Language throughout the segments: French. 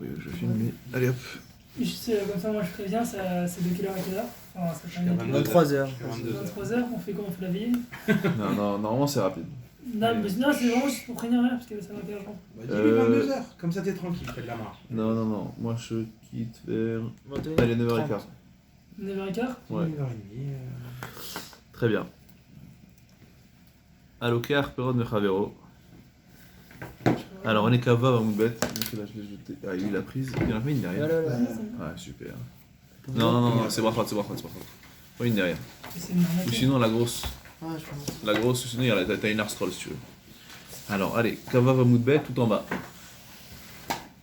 Oui, je filme lui. Allez hop. Juste comme ça, moi je préviens, c'est de quelle heure à quelle heure? Enfin, ça fait 23h. 23h, on fait comment? On fait la veillée? Non, normalement c'est rapide. Non, mais sinon, c'est vraiment juste pour prévenir, parce que ça va faire longtemps. Bah, dis-lui 22h, comme ça t'es tranquille, fais de la marche. Non, moi je quitte vers... 21h30. Allez, 9h15. 9h15? Ouais. 9h30. Très bien. Alokar, Perod, Mechavero. Alors, on est Kava, Vamoubet. Ah, il a prise. Il a pris une derrière. Là. Ouais, super. Non, c'est Brachot. Oui, une derrière. Ou sinon, la grosse. Ah, je pense. La grosse, sinon, t'as une scroll si tu veux. Alors, allez, Kava, Vamoubet, tout en bas.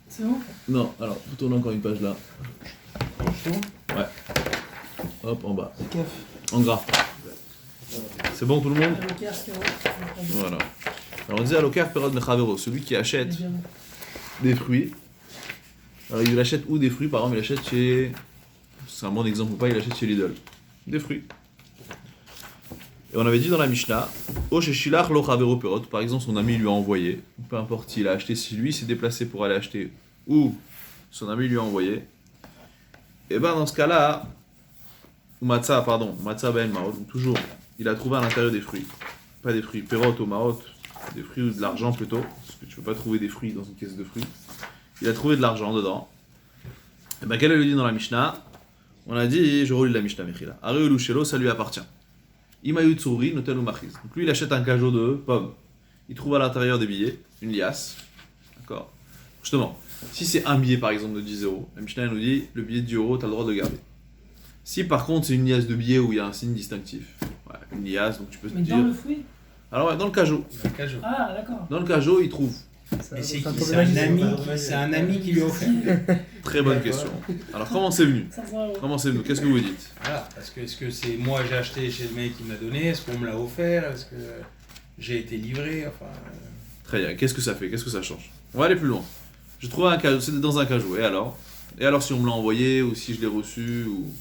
C'est bon? Non, alors, vous tournez encore une page là. Ouais. Hop, en bas. En gras. C'est bon tout le monde? Alokar, Skero. Voilà. Alors on disait Alokar, Perod, Mechavero, celui qui achète des fruits. Alors il achète où des fruits? Par exemple, il achète chez... C'est un bon exemple ou pas, il achète chez Lidl. Des fruits. Et on avait dit dans la Mishnah, O Sheshilach Lo Chavero Perod, par exemple son ami lui a envoyé, peu importe s'il a acheté, si lui s'est déplacé pour aller acheter, ou son ami lui a envoyé, et ben dans ce cas-là, ou Matzah Ben Maot, donc toujours, il a trouvé à l'intérieur des fruits. Pas des fruits, Perot ou Maot, des fruits ou de l'argent plutôt, parce que tu peux pas trouver des fruits dans une caisse de fruits. Il a trouvé de l'argent dedans. Et ben qu'elle le dit dans la Mishnah? On a dit, je relis la Mishnah Mechila. Arielu Shelo, ça lui appartient. Imayu Tsuri, Notel ou Machiz. Donc lui il achète un cajot de pommes. Il trouve à l'intérieur des billets, une liasse. D'accord? Justement, si c'est un billet par exemple de 10 euros, la Mishnah nous dit, le billet de 10 euros, tu as le droit de le garder. Si par contre c'est une liasse de billets où il y a un signe distinctif, ouais, une liasse, donc tu peux te Mais dire... dans le fruit? Alors ouais, dans le cajot. Ah, d'accord. Dans le cajot, il trouve. Mais c'est qui? C'est un ami qui lui a offert. Très bonne question. Alors comment c'est venu? 500 euros. Comment c'est venu? Qu'est-ce que vous dites? Voilà, parce que est-ce que c'est moi j'ai acheté chez le mec qui me l'a donné? Est-ce qu'on me l'a offert? Est-ce que j'ai été livré? Enfin. Très bien. Qu'est-ce que ça fait? Qu'est-ce que ça change? On va aller plus loin. J'ai trouvé un cajot, c'est dans un cajot. Et alors? Et alors si on me l'a envoyé ou si je l'ai reçu ou...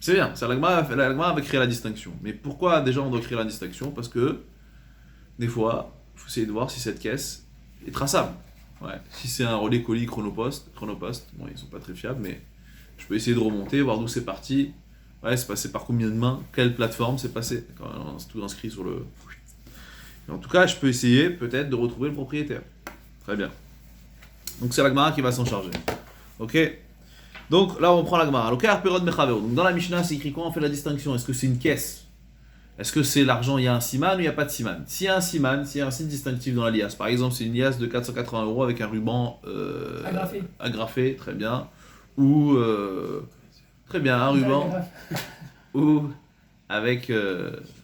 C'est bien. La Gemara va créer la distinction. Mais pourquoi déjà on doit créer la distinction? Parce que des fois, il faut essayer de voir si cette caisse est traçable. Ouais. Si c'est un relais colis Chronopost, bon ils sont pas très fiables, mais je peux essayer de remonter, voir d'où c'est parti. Ouais, c'est passé par combien de mains, quelle plateforme c'est passé. C'est tout inscrit sur le... Et en tout cas, je peux essayer peut-être de retrouver le propriétaire. Très bien. Donc c'est la Gemara qui va s'en charger. Ok? Donc là on prend la Gemara. Lokar Perod Mechavero. Donc dans la Mishnah c'est écrit quoi? On fait la distinction. Est-ce que c'est une caisse? Est-ce que c'est l'argent, il y a un siman ou il n'y a pas de siman? S'il y a un siman, s'il y a un signe distinctif dans la liasse, par exemple c'est une liasse de 480 € avec un ruban agrafé, très bien, ou très bien, un ruban, ou avec,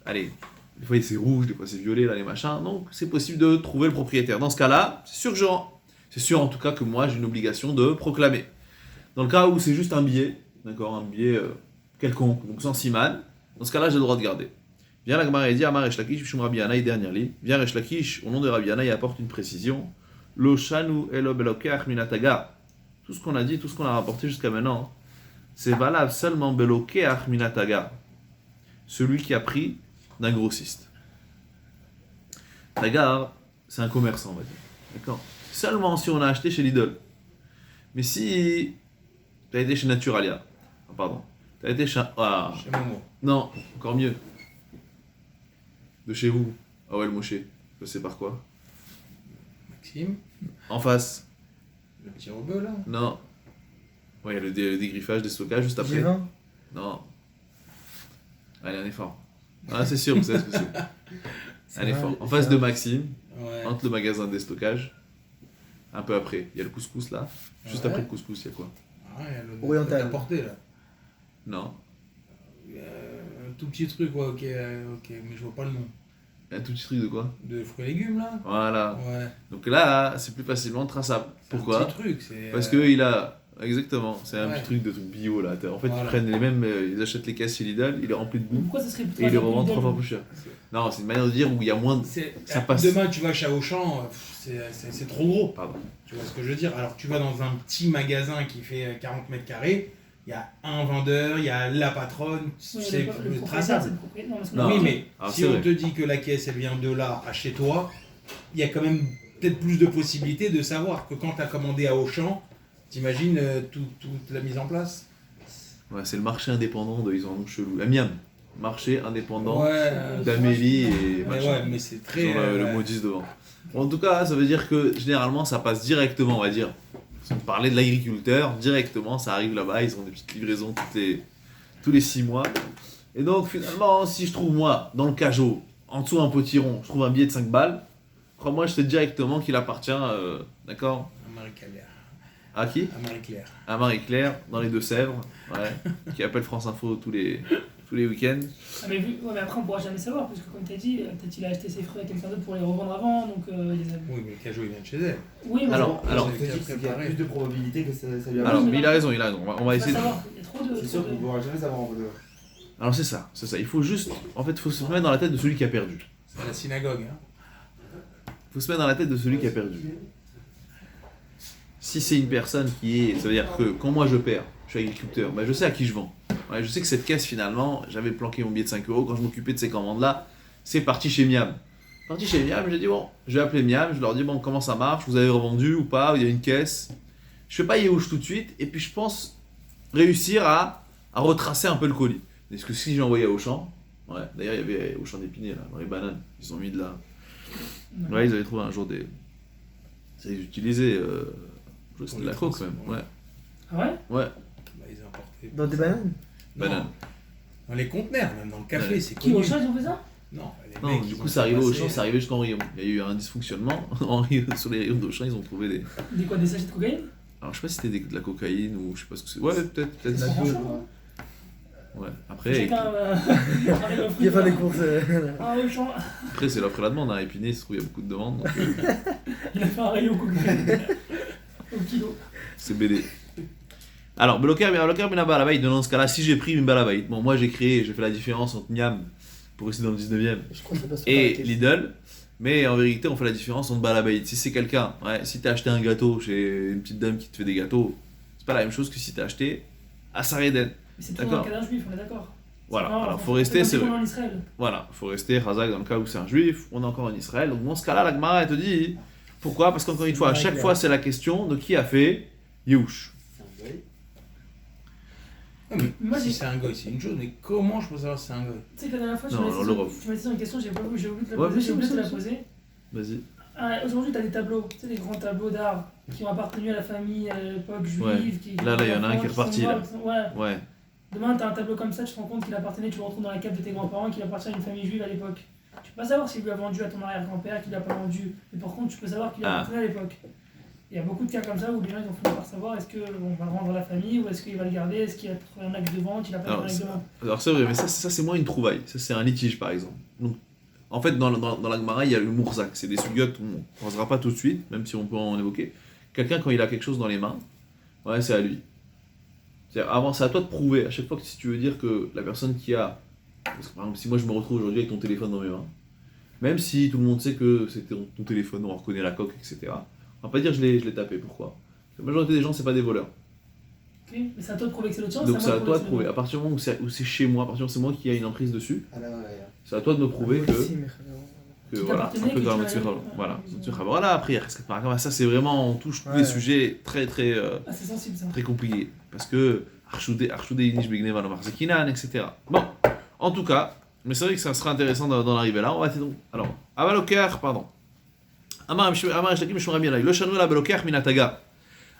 allez, des fois c'est rouge, des fois c'est violet, là les machins, donc c'est possible de trouver le propriétaire. Dans ce cas-là, c'est sûr en tout cas que moi j'ai une obligation de proclamer. Dans le cas où c'est juste un billet, d'accord, un billet quelconque, donc sans siman, dans ce cas-là j'ai le droit de garder. Viens la Gemara et dit Amar Resh Lakish, Bishum Rabbi Yanaï, dernière ligne. Viens Resh Lakish, au nom de Rabbi Yanaï, apporte une précision. Lo shanu elo belokach minataga. Tout ce qu'on a dit, tout ce qu'on a rapporté jusqu'à maintenant, c'est valable seulement belokach minataga. Celui qui a pris d'un grossiste. Tagar, c'est un commerçant, on va dire. D'accord? Seulement si on a acheté chez Lidl. Mais si tu as été chez Naturalia, tu as été chez... Ah, Chez Momo. non, encore mieux. De chez vous, Awel Moshe, c'est par quoi? Maxime, En face. le petit rebeu là. Non. Ouais, il y a le dégriffage, des stockages juste après. G20. Non. Allez, un effort. Ah, c'est sûr, vous savez ce que c'est. Un effort. En face de Maxime, Ouais. entre le magasin des stockages, un peu après. Il y a le couscous là. Juste Ouais. après le couscous, il y a quoi? Ah, il y a le Oriental. à portée là. Non. Un tout petit truc, ouais, ok, mais je vois pas le nom. Un tout petit truc de quoi? De fruits et légumes là. Voilà. Ouais. Donc là, c'est plus facilement traçable. C'est un Pourquoi? petit truc, c'est. Parce qu'il a... Exactement, c'est un Ouais. petit truc de truc bio là. En fait, Voilà. ils prennent les mêmes, ils achètent les caisses chez Lidl, ils les remplissent de boue Pourquoi ça serait plus et ils les revendent Lidl? 3 fois plus cher. Non, c'est une manière de dire où il y a moins de... Ça passe. Demain, tu vas chez Auchan, c'est trop gros. Pardon. Tu vois ce que je veux dire? Alors, tu vas dans un petit magasin qui fait 40 mètres carrés, il y a un vendeur, il y a la patronne, Oui, c'est le traçable. propriétaire, c'est le propriétaire. Non. Oui, mais Alors, si c'est on vrai. te dit que la caisse, elle vient de là à chez toi, il y a quand même peut-être plus de possibilités de savoir que quand tu as commandé à Auchan, T'imagines toute la mise en place? Ouais, c'est le marché indépendant ils ont un nom chelou. La Miam. Marché indépendant Ouais, d'Amélie et mais machin. ouais, mais c'est Ils très. ont le mot 10 devant. Bon, en tout cas, ça veut dire que généralement ça passe directement, on va dire. Si on parlait de l'agriculteur, directement ça arrive là-bas, ils ont des petites livraisons tous les 6 mois. Et donc finalement, si je trouve moi, dans le cajot, en dessous un potiron, je trouve un billet de 5 balles, crois-moi, je sais directement qu'il appartient, d'accord? À Marie-Claire. À qui? À Marie-Claire. À Marie-Claire, dans les Deux-Sèvres, ouais, qui appelle France Info tous les week-ends. Ah, mais, ouais, mais après, on pourra jamais savoir, parce que comme tu as dit, peut-être il a acheté ses fruits à quelqu'un d'autre pour les revendre avant, donc il les a... Oui, mais le cajot, il vient de chez elle. Oui, mais Alors, Je te dis qu'il y a plus de probabilité que ça lui arrive. Alors, mais mais il a raison, il a raison. On va on va essayer de... savoir, il y a trop de... C'est sûr qu'on ne pourra jamais savoir en vrai. Alors c'est ça. Il faut juste... En fait, il faut se mettre dans la tête de celui qui a perdu. C'est la synagogue. Hein. Il faut se mettre dans la tête de celui qui a perdu. Si c'est une personne qui est... Ça veut dire que quand moi je perds, je suis agriculteur, ben je sais à qui je vends. Ouais, je sais que cette caisse finalement, j'avais planqué mon billet de 5 euros quand je m'occupais de ces commandes-là, c'est parti chez Miam. Parti chez Miam, j'ai dit bon, je vais appeler Miam, je leur dis bon, comment ça marche, vous avez revendu ou pas, il y a une caisse. Je fais pas Yehush tout de suite, et puis je pense réussir à retracer un peu le colis. Est-ce que si j'ai envoyé à Auchan, ouais, d'ailleurs il y avait Auchan d'Épinay là, dans les bananes, ils ont mis de la... Ouais, ils avaient trouvé un jour des... Ils utilisaient... C'était de la coke même, ouais. Ah ouais? Ouais, Bah, ils ont importé. Dans des bananes? Non, banane. dans les conteneurs, même dans le café, Ouais. c'est Qui, au connu. chat, ils ont fait ça? Non, les Non, mecs, du ils coup ont c'est arrivé au passé- champ, c'est arrivé jusqu'en Rion. Il y a eu un dysfonctionnement sur les rayons d'Auchan, ils ont trouvé des... Des quoi, des sachets de cocaïne? Alors je sais pas si c'était de la cocaïne ou je sais pas ce que c'est. Ouais, peut-être. Ils sont franchement, Ouais, hein. après, Chacun arrive au Il a frigo. pas les courses. Ah, au champ, après c'est l'offre et la demande, hein. Épinay, ça se trouve, il y a beaucoup de demandes, donc il a fait un rayon cocaïne. Au kilo. c'est BD. Alors, Blocker bin Balabait, dans ce cas-là, si j'ai pris une Balabait, bon, moi j'ai fait la différence entre Miam, pour rester dans le 19ème, Je crois que ça passe pas et la caisse. Lidl, mais en vérité, on fait la différence entre Balabait. Si c'est quelqu'un, ouais, si t'as acheté un gâteau chez une petite dame qui te fait des gâteaux, c'est pas la même chose que si t'as acheté à Sareden. Mais c'est tout D'accord. un cas d'un juif, on est d'accord. Voilà, Non, alors enfin, faut rester, c'est c'est comme vrai. en Israël. Voilà, faut rester Razak dans le cas où c'est un juif, on est encore en Israël. Donc dans ce cas-là, la Gemara elle te dit pourquoi? Parce qu'encore une fois, à chaque fois c'est la question de qui a fait Yehush. Ah, mais Moi, si j'ai- c'est un goy, c'est une chose, mais comment je peux savoir si c'est un goy? Tu sais que la dernière fois, Non, alors, le ref. tu m'as dit une question, j'ai oublié de te la Ouais, poser, j'ai oublié de te la vas-y. poser. Vas-y. Ah, aujourd'hui, tu as des tableaux, tu sais, des grands tableaux d'art qui ont appartenu à la famille à l'époque juive. Ouais. Qui, Là, il y en a un qui est reparti, là. Ouais. Ouais. Demain, tu as un tableau comme ça, tu te rends compte qu'il appartenait, tu le retrouves dans la cave de tes grands-parents, qu'il appartient à une famille juive à l'époque. Tu peux pas savoir s'il lui a vendu à ton arrière-grand-père, qu'il a pas vendu. Mais par contre, tu peux savoir qu'il Ah. appartenait à l'époque. Il y a beaucoup de cas comme ça où les gens ils ont fini par savoir est-ce qu'on va le rendre à la famille ou est-ce qu'il va le garder, est-ce qu'il a trouvé un acte de vente, il a pas Alors, trouvé un acte de vente. Alors c'est vrai, mais ça c'est moins une trouvaille, ça c'est un litige par exemple. Donc, en fait, dans la Gemara, il y a le Mourzak, c'est des sugiotes, on ne posera pas tout de suite, même si on peut en évoquer. Quelqu'un, quand il a quelque chose dans les mains, ouais, c'est à lui. C'est-à-dire, avant, c'est à toi de prouver, à chaque fois que si tu veux dire que la personne qui a. Parce que par exemple, si moi je me retrouve aujourd'hui avec ton téléphone dans mes mains, même si tout le monde sait que c'était ton téléphone, on reconnaît la coque, etc., on va pas dire je l'ai tapé, pourquoi? La majorité des gens, c'est pas des voleurs. Ok. Mais c'est à toi de prouver que c'est le tien. Donc c'est à toi de prouver. c'est À partir du moment où c'est chez moi, à partir du moment où c'est moi qui ai une emprise dessus, Ah là, ouais. c'est à toi de me prouver que. Si, mais- Que Qui voilà, t'appartenait, un peu que dans tu notre l'avais- Sirah. ouais, Voilà, ils ont- notre Sirah. Voilà, après, Rescat Parakama, ça c'est vraiment, on touche tous les Ouais. sujets très très Ah, c'est sensible ça. très compliqués. Parce que Archoudé Inish Begneva Marzekinan, etc. Bon, en tout cas, mais c'est vrai que ça sera intéressant d'en arriver là. On va donc. Alors, Avalokar, pardon. Amar Shlakim Shmurami Alay, le Shanu la Belokar Minataga.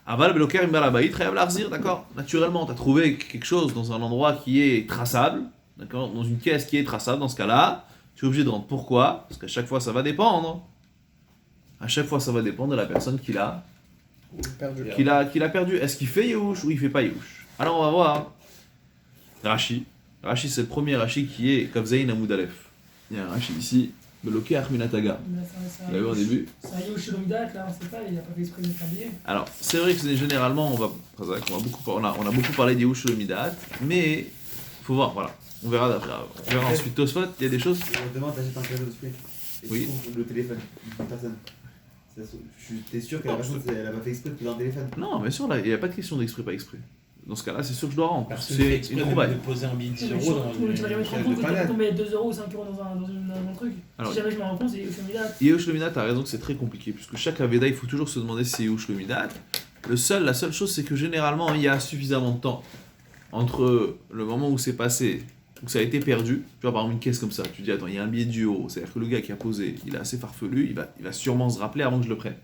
Aval Belokar Imbalabaït, Chayav Larzir, d'accord? Naturellement, tu as trouvé quelque chose dans un endroit qui est traçable, d'accord? Dans une caisse qui est traçable, dans ce cas-là, tu es obligé de rendre. Pourquoi? Parce qu'à chaque fois, ça va dépendre. À chaque fois, ça va dépendre de la personne qui l'a Perdu. qu'il a perdu. Est-ce qu'il fait Yehush ou il fait pas Yehush? Alors on va voir. Rashi. Rashi, c'est le premier Rashi qui est Kavzaïn Amoud Aleph. Il y a un Rashi ici, Beloké Arminataga. Mais c'est un- Vous l'avez vu au début. C'est un Yoshi Lomidat, là, on sait pas, il a pas fait exprès de mettre un billet. Alors, c'est vrai que généralement, on a beaucoup parlé de Yehush le Midat, mais faut voir, voilà. On verra d'après. On verra ensuite Tosfot, il y a des choses. Demain, t'achètes un cadeau de fruits. Et Oui. tu trouves le téléphone d'une personne. T'es sûr que la personne, elle a pas fait exprès de prendre un téléphone. Non, bien sûr, là, il n'y a pas de question d'exprès, pas exprès. Dans ce cas-là, c'est sûr que je dois rendre. Personne ne fait C'est exprès une de trouvaille. poser un billet de 10 Mais euros tu dans vas une jamais te rendre caisse compte de que tu vas panade. tomber 2 euros ou 5 euros dans un truc. Alors, Si jamais je me rends compte, c'est Yoshi Lomidat. Yehush le Midat, t'as raison que c'est très compliqué, puisque chaque Aveda, il faut toujours se demander si c'est Yehush le Midat, La seule chose, c'est que généralement, il y a suffisamment de temps entre le moment où c'est passé, où ça a été perdu. Tu vois, par exemple, une caisse comme ça, tu dis, attends, il y a un billet de 10 euros. C'est-à-dire que le gars qui a posé, il est assez farfelu, il va sûrement se rappeler avant que je le prenne.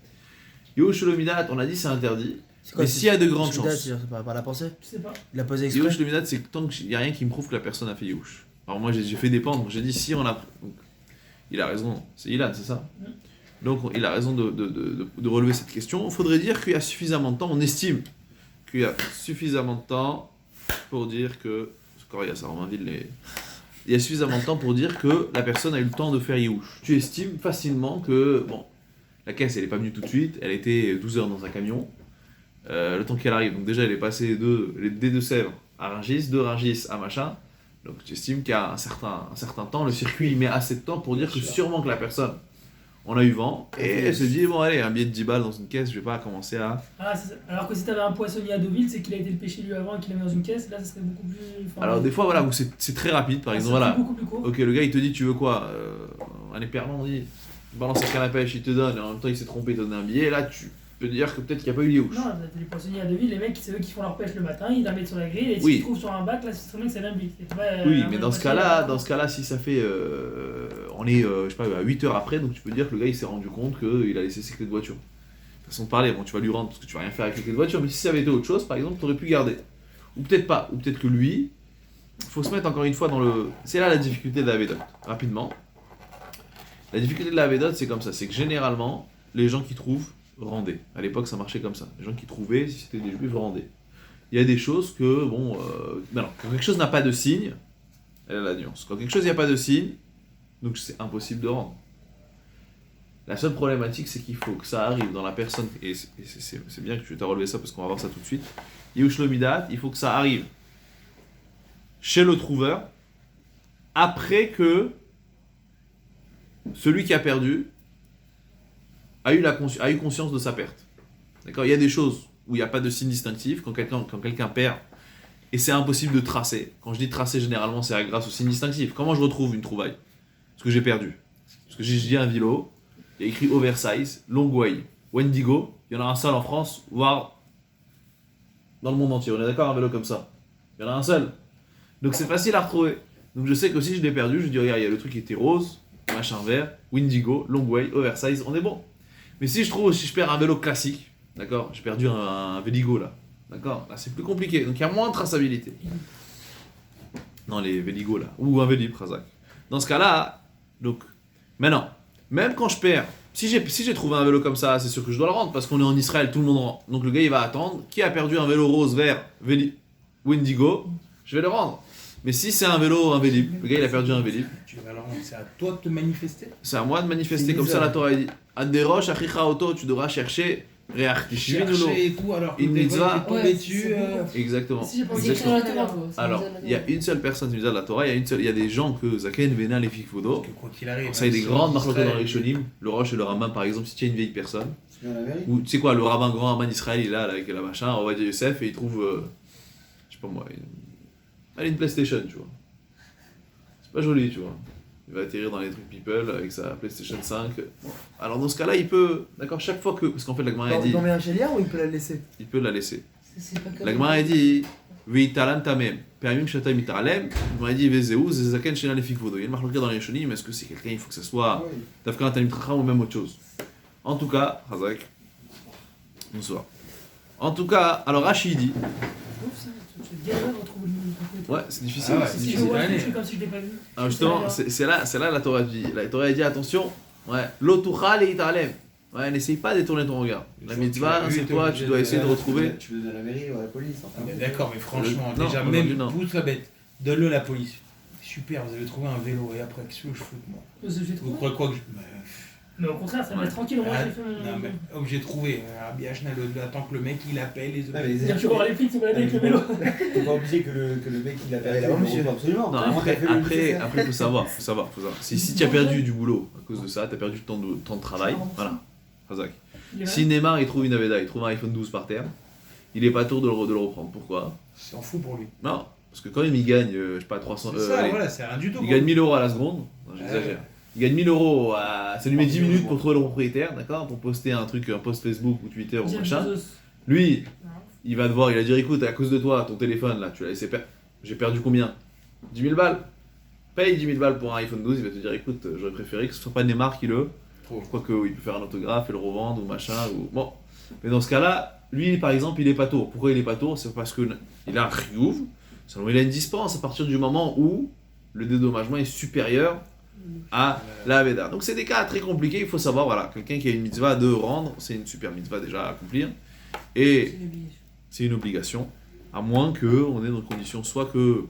Yo Shlomidat, on a dit c'est interdit, C'est quoi, mais c'est- s'il y a de grandes Shmidat, chances. c'est par la pensée. Je sais pas. Il a posé Yo exprès. Shlomidat, c'est que tant qu'il n'y a rien qui me prouve que la personne a fait Youch. Alors moi, j'ai fait dépendre, j'ai dit si on a. Donc, il a raison, c'est Ilan, c'est ça. Donc il a raison de relever cette question. Il faudrait dire qu'il y a suffisamment de temps, on estime qu'il y a suffisamment de temps pour dire que. Encore il y a ça, Romainville, il y a suffisamment de temps pour dire que la personne a eu le temps de faire Youch. Tu estimes facilement que, bon, la caisse elle n'est pas venue tout de suite, elle était 12 heures dans un camion, le temps qu'elle arrive. Donc déjà elle est passée des Deux-Sèvres à Rungis, de Rungis à machin. Donc tu estimes qu'il y a un certain temps, le circuit il met assez de temps pour dire que sûrement que la personne on a eu vent, et elle se dit, bon allez, un billet de 10 balles dans une caisse, je vais pas commencer à... Ah, c'est ça. Alors que si t'avais un poissonnier à Deauville, c'est qu'il a été le pêcher lui avant et qu'il l'a mis dans une caisse, là ça serait beaucoup plus. Enfin, Alors des fois voilà, où c'est très rapide, par exemple, ça voilà, serait beaucoup plus court. ok le gars il te dit, tu veux quoi, un éperlant, on dit, il balance sa canne à pêche, il te donne, et en même temps il s'est trompé, il te donne un billet, et là tu peux dire que peut-être qu'il n'y a pas eu Youch. Non, t'as les poissonniers à Deauville, les mecs, c'est eux qui font leur pêche le matin, ils la mettent sur la grille, et Oui. s'ils trouvent sur un bac, là c'est très bien que c'est lundi. Oui, mais dans ce cas-là, si ça fait, on est, je sais pas, à 8 heures après, donc tu peux dire que le gars il s'est rendu compte qu'il a laissé ses clés de voiture. Façon de parler, bon tu vas lui rendre parce que tu vas rien faire avec les clés de voiture, mais si ça avait été autre chose, par exemple, tu aurais pu garder. Ou peut-être pas, ou peut-être que lui, faut se mettre encore une fois dans le... C'est là la difficulté de la Védote, rapidement. La difficulté de la Védote, c'est comme ça, c'est que généralement, les gens qui trouvent rendaient. À l'époque, ça marchait comme ça. Les gens qui trouvaient, si c'était des juifs, rendaient. Il y a des choses que, bon... Ben non, quand quelque chose n'a pas de signe, elle a la nuance. Quand quelque chose n'y a pas de signe, donc c'est impossible de rendre. La seule problématique, c'est qu'il faut que ça arrive dans la personne, et c'est bien que tu t'as relevé ça parce qu'on va voir ça tout de suite. Yush Lomidat, il faut que ça arrive chez le trouveur après que celui qui a perdu a eu conscience de sa perte. D'accord ? Il y a des choses où il n'y a pas de signe distinctif, quand quelqu'un perd, et c'est impossible de tracer. Quand je dis tracer, généralement, c'est grâce au signe distinctif. Comment je retrouve une trouvaille ? Parce que j'ai perdu. Parce que j'ai dit un vélo, il y a écrit oversize, long way, Wendigo, il y en a un seul en France, voire dans le monde entier. On est d'accord, un vélo comme ça. Il y en a un seul. Donc c'est facile à retrouver. Donc je sais que si je l'ai perdu, je dis regarde, il y a le truc qui était rose, machin vert, Wendigo, long way, oversize, on est bon. Mais si je perds un vélo classique, d'accord, j'ai perdu un Véligo là, d'accord, là c'est plus compliqué, donc il y a moins de traçabilité. Non, les Véligo là, ou un Vélib, Razak. Dans ce cas-là, donc, maintenant, même quand je perds, si j'ai trouvé un vélo comme ça, c'est sûr que je dois le rendre, parce qu'on est en Israël, tout le monde rend. Donc le gars il va attendre, qui a perdu un vélo rose, vert, Wendigo, je vais le rendre. Mais si c'est un Vélib, le gars il a perdu un Vélib, Tu vas le rendre, c'est à toi de te manifester. c'est à moi de manifester, C'est comme ça bizarre. la Torah dit. Aderosh achicha oto, tu devras chercher Reach Tishvinulo. Chercher et tout, alors que Une t'es mitzvah. tombé Ouais, dessus. c'est beaucoup. Exactement. Si j'ai pas C'est Exactement. écrit dans la Torah. Alors, il y a une seule personne qui nous a de la Torah, il y a des gens que Zaken Vena les Fikfodo. Parce que quoi qu'il arrive. Ça, il y a des hein, grandes sur marques dans Israël, les Shonim, le Roche et le Rabbin par exemple, si tu as une vieille personne, C'est dans la mairie. ou tu sais quoi, le rabbin grand rabbin d'Israël, il est là avec la machin, on va dire Youssef, et il trouve, je sais pas moi, une PlayStation, tu vois. C'est pas joli, tu vois. Il va atterrir dans les trucs People avec sa PlayStation 5. Bon. Alors dans ce cas-là, il peut, d'accord, chaque fois que, parce qu'en fait la Gemara a dit, Il met un chez Liard ou il peut la laisser? il peut la laisser. C'est pas comme. La Gemara a dit, Veitalan tamem, permim shata mitaralem, la Gemara a dit, Vezeu, zezaken shena lefik vodo. Il y a une marque dans les Shonim, est-ce que c'est quelqu'un, il faut que ça soit Oui. Dafka un Tanim Tracham ou même autre chose. En tout cas, Hazak, bonsoir. En tout cas, alors Rachid dit, Je galère à retrouver le truc. ouais, c'est difficile. Ah ouais, c'est Si je difficile. vois, allez. je fais comme si je l'ai pas vu. Alors justement, c'est là la Torah dit. La Torah dit attention, ouais, l'otuchal et italem. Ouais, n'essaye pas de détourner ton regard. La Tu mitzvah, l'as vu, c'est t'es toi, obligé tu dois de- essayer de retrouver. Tu veux donner à la mairie ou à la police. Enfin, Mais d'accord, mais franchement, Non, déjà, aujourd'hui, même non. pousse la bête, donne-le la police. Super, vous avez trouvé un vélo, et après, qu'est-ce que je fous de moi Je vais Vous trouver. croyez quoi que je. Mais au contraire, ça me met tranquille. Moi, Ah, j'ai fait mon. non, mais obligé de trouver. Biachna, attend que le mec il appelle les Ouais, autres. mais les C'est-à-dire, tu vas voir les flics, tu vas aller avec le vélo. T'es pas obligé que le mec il a perdu. là-bas, monsieur. Absolument. Non, Vraiment, t'as fait le nécessaire. après, faut savoir. Si tu as perdu du boulot à cause de ça, tu as perdu du temps de travail, voilà. Hazak. Il est Si Neymar il trouve une Aveda, il trouve un iPhone 12 par terre, il est pas tour de le reprendre. Pourquoi? C'est en fou pour lui. Non, parce que quand même il gagne, je sais pas, 300. C'est ça, allez, voilà, c'est rien du tout. il quoi. gagne 1000 euros à la seconde. Non, j'exagère. Il gagne 1000 euros, ça lui met 10 minutes pour trouver le propriétaire, d'accord, pour poster un post Facebook ou Twitter ou Jeff machin. Bezos. Lui, il va te voir, il va dire écoute, à cause de toi, ton téléphone là, tu l'as laissé perdre. J'ai perdu combien 10 000 balles. Paye 10 000 balles pour un iPhone 12, il va te dire écoute, j'aurais préféré que ce soit pas Neymar qui le. Trop. Je crois qu'il peut faire un autographe et le revendre ou machin. Ou... Bon. Mais dans ce cas-là, lui par exemple, il est pas tour. Pourquoi il est pas tour? C'est parce qu'il a un Riyuv, seulement il a une dispense à partir du moment où le dédommagement est supérieur à la Veda. Donc c'est des cas très compliqués, il faut savoir, voilà, quelqu'un qui a une mitzvah de rendre, c'est une super mitzvah déjà à accomplir. Et c'est une obligation, à moins qu'on ait dans une condition soit que